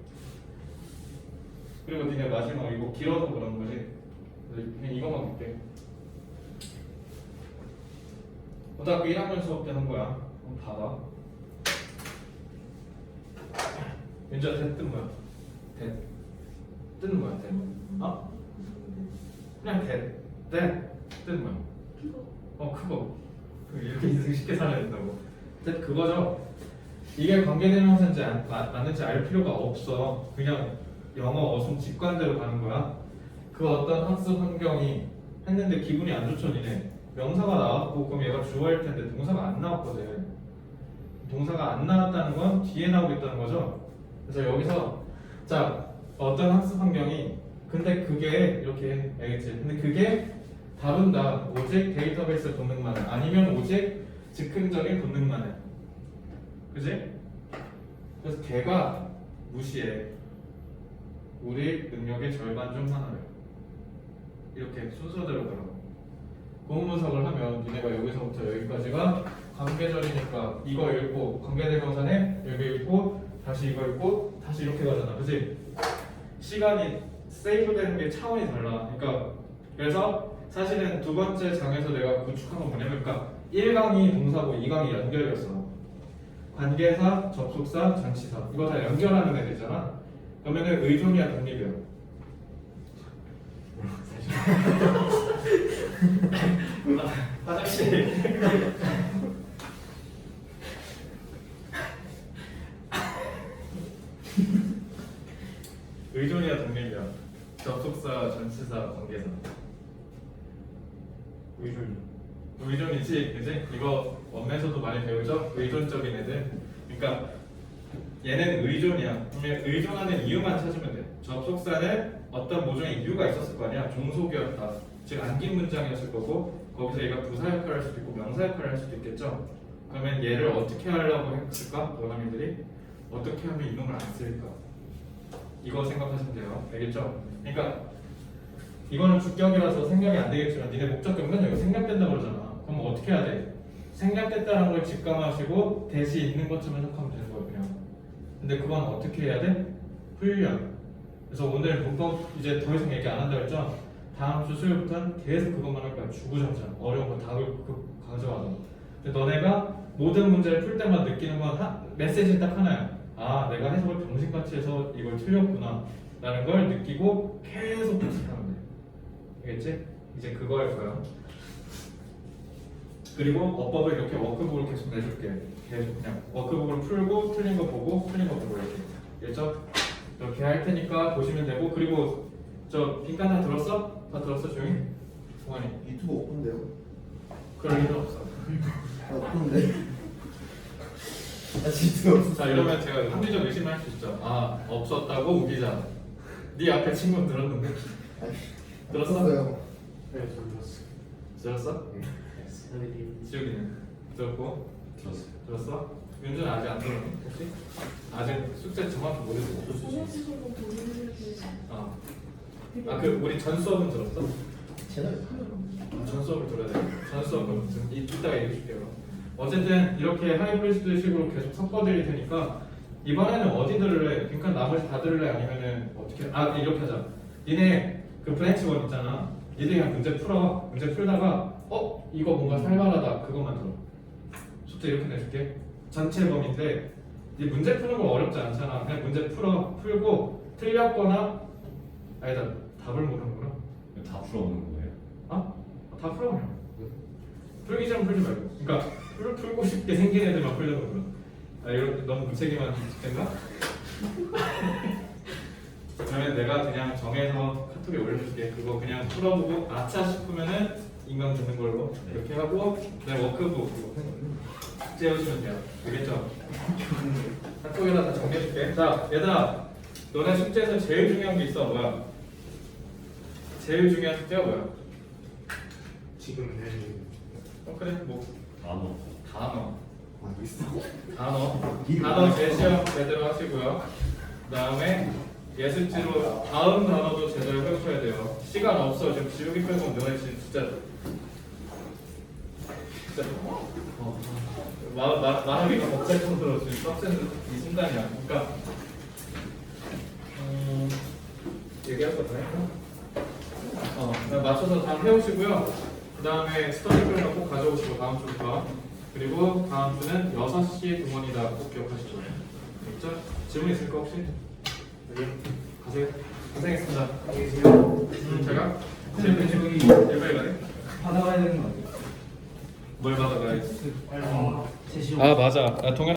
그리고 니네 마지막 이거 길어서 그런 거지. 그냥 이것만 볼게. 고등학교 1학년 수업 때 한 거야. 한번 봐봐. 윤주야 대뜻 뭐야? 대 뜻은 뭐야? 대 그냥 뜻 뭐야? 크고 이렇게 인생 쉽게 살아야 된다고. 그거죠. 이게 관계대명사인지 맞는지 알 필요가 없어. 그냥 영어 어순 직관대로 가는 거야. 그 어떤 학습 환경이 했는데 기분이 안 좋죠, 니네. 명사가 나왔고 그럼 얘가 주어일 텐데 동사가 안 나왔거든. 동사가 안 나왔다는 건 뒤에 나오고 있다는 거죠. 그래서 여기서 자 어떤 학습 환경이 근데 그게 이렇게 알겠지? 근데 그게 다룬다. 오직 데이터베이스 본능만을 아니면 오직 즉흥적인 본능만을. 그지? 그래서 걔가 무시해. 우리 능력의 절반 중 하나를. 이렇게 순서대로 들어. 고문 분석을 하면 니네가 여기서부터 여기까지가 관계절이니까 이거 읽고 관계대명사네 여기 읽고 다시 이거 읽고 다시 이렇게 가잖아. 그지? 시간이 세이브되는 게 차원이 달라. 그러니까 그래서 사실은 두 번째 장에서 내가 구축한 건 뭐냐면 그러니까 1강이 동사고 2강이 연결이었어. 관계사, 접속사, 전치사 이거 다 연결하는 애들이잖아. 그러면은 의존이야 독립이야. 화장실. 의존이야 독립이야. 접속사, 전치사, 관계사. 의존이지, 그지? 이거 원에서도 많이 배우죠? 의존적인 애들. 그러니까 얘는 의존이야. 그러면 의존하는 이유만 찾으면 돼. 접속사는 어떤 모종의 이유가 있었을 거 아니야. 종속이었다. 즉 안긴 문장이었을 거고 거기서 얘가 부사 역할을 할 수도 있고 명사 역할을 할 수도 있겠죠. 그러면 얘를 어떻게 하려고 했을까? 원어민들이 어떻게 하면 이놈을 안 쓸까? 이거 생각하시면 돼요. 알겠죠? 그러니까 이거는 주격이라서 생략이 안 되겠지만 니네 목적격은 여기 생략된다고 그러잖아. 그럼 어떻게 해야 돼? 생략됐다는 걸 직감하시고 대시 있는 것처럼 해석하면 되는 거예요. 그냥. 근데 그건 어떻게 해야 돼? 훈련. 그래서 오늘 문법 이제 더 이상 얘기 안 한다고 했죠? 다음 주 수요일부터는 계속 그것만 할 거야. 주구장창 어려운 거 다 가져와서. 근데 너네가 모든 문제를 풀 때마다 느끼는 건 메시지 딱 하나야. 아, 내가 해석을 병신같이 해서 이걸 틀렸구나 라는 걸 느끼고 계속 복습하면 돼. 알겠지? 이제 그거 할 거야. 그리고 어법을 이렇게 워크북을 계속 내줄게. 계속 그냥 워크북을 풀고 틀린 거 보고 틀린 거 보고 이렇게. 알겠죠? 이렇게 할 테니까 보시면 되고. 그리고 저 빈칸 다 들었어? 다 들었어 조용히? 동환이 유튜브 오픈데요? 그럴 일은 없어. 오픈데? 아 진짜 없어. 자 이러면 제가 합리적 의심을 할 수 있죠. 아 없었다고 우기자. 네 앞에 친구는 들었는데? 들었어? 없었어요. 네, 저 들었어요. 들었어? 네. 지욱이는 들었고? 들었어요. 들었어? 윤주는 아직 안 들었니? 혹시? 아직 숙제 정확히 모르고. 전형식으로 보는 그 우리 전 수업은 들었어? 채널. 전 수업을 들어야 돼. 전 수업은 이따가 얘기해 줄게요. 어쨌든 이렇게 하이브리드 식으로 계속 섞어드릴 테니까 이번에는 어디 들을래? 빈칸 나머지 다 들을래? 아니면은 어떻게? 이렇게 하자. 니네 그 브랜치 원 있잖아. 니네 그냥 문제 풀어. 문제 풀다가 이거 뭔가 살벌하다. 그것만 들어. 숙제 이렇게 내줄게. 전체 범위인데 이 문제 푸는 거 어렵지 않잖아. 그냥 문제 풀고 틀렸거나 아니다 답을 모르는구나. 다 풀어보는 거예요? 다 풀어 그냥. 풀기 전에 풀지 말고. 그러니까 풀고 싶게 생긴 애들만 풀려는 거구나. 이거 너무 무책임한 짓인가? 그러면 내가 그냥 정해서 카톡에 올려줄게. 그거 그냥 풀어보고 아차 싶으면은 인강 듣는 걸로 이렇게 하고 그다음에 워크북 숙제해주시면 돼요. 알겠죠? 카톡에다 다 정리해줄게. 자, 얘들아, 너네 숙제에서 제일 중요한 게 있어. 뭐야? 제일 중요한 숙제가 뭐야? 지금 내 그래, 뭐 단어. 단어. 있어. 단어 제시어 제대로 하시고요. 그다음에 예습지로 다음 단어도 제대로 해오셔야 돼요. 시간 없어. 지금 지우기 빼고 너네 진짜 말하기가 벅찰 정도로 지금 빡센 이 순간이야. 그러니까 얘기할 거 다 했나? 맞춰서 다 해오시고요. 그 다음에 스터디 플래너 꼭 가져오시고 다음 주부터. 그리고 다음 주는 6시 동원이다 꼭 기억하시죠. 됐죠? 질문 있을까 혹시? 네. 가세요. 고생했습니다. 안녕히 계세요. 제가? 저기 제일 빨리 가네? 받아가야 되는 거 아니에요? 뭘 받아가야지? 제 시험. 아 맞아. 동현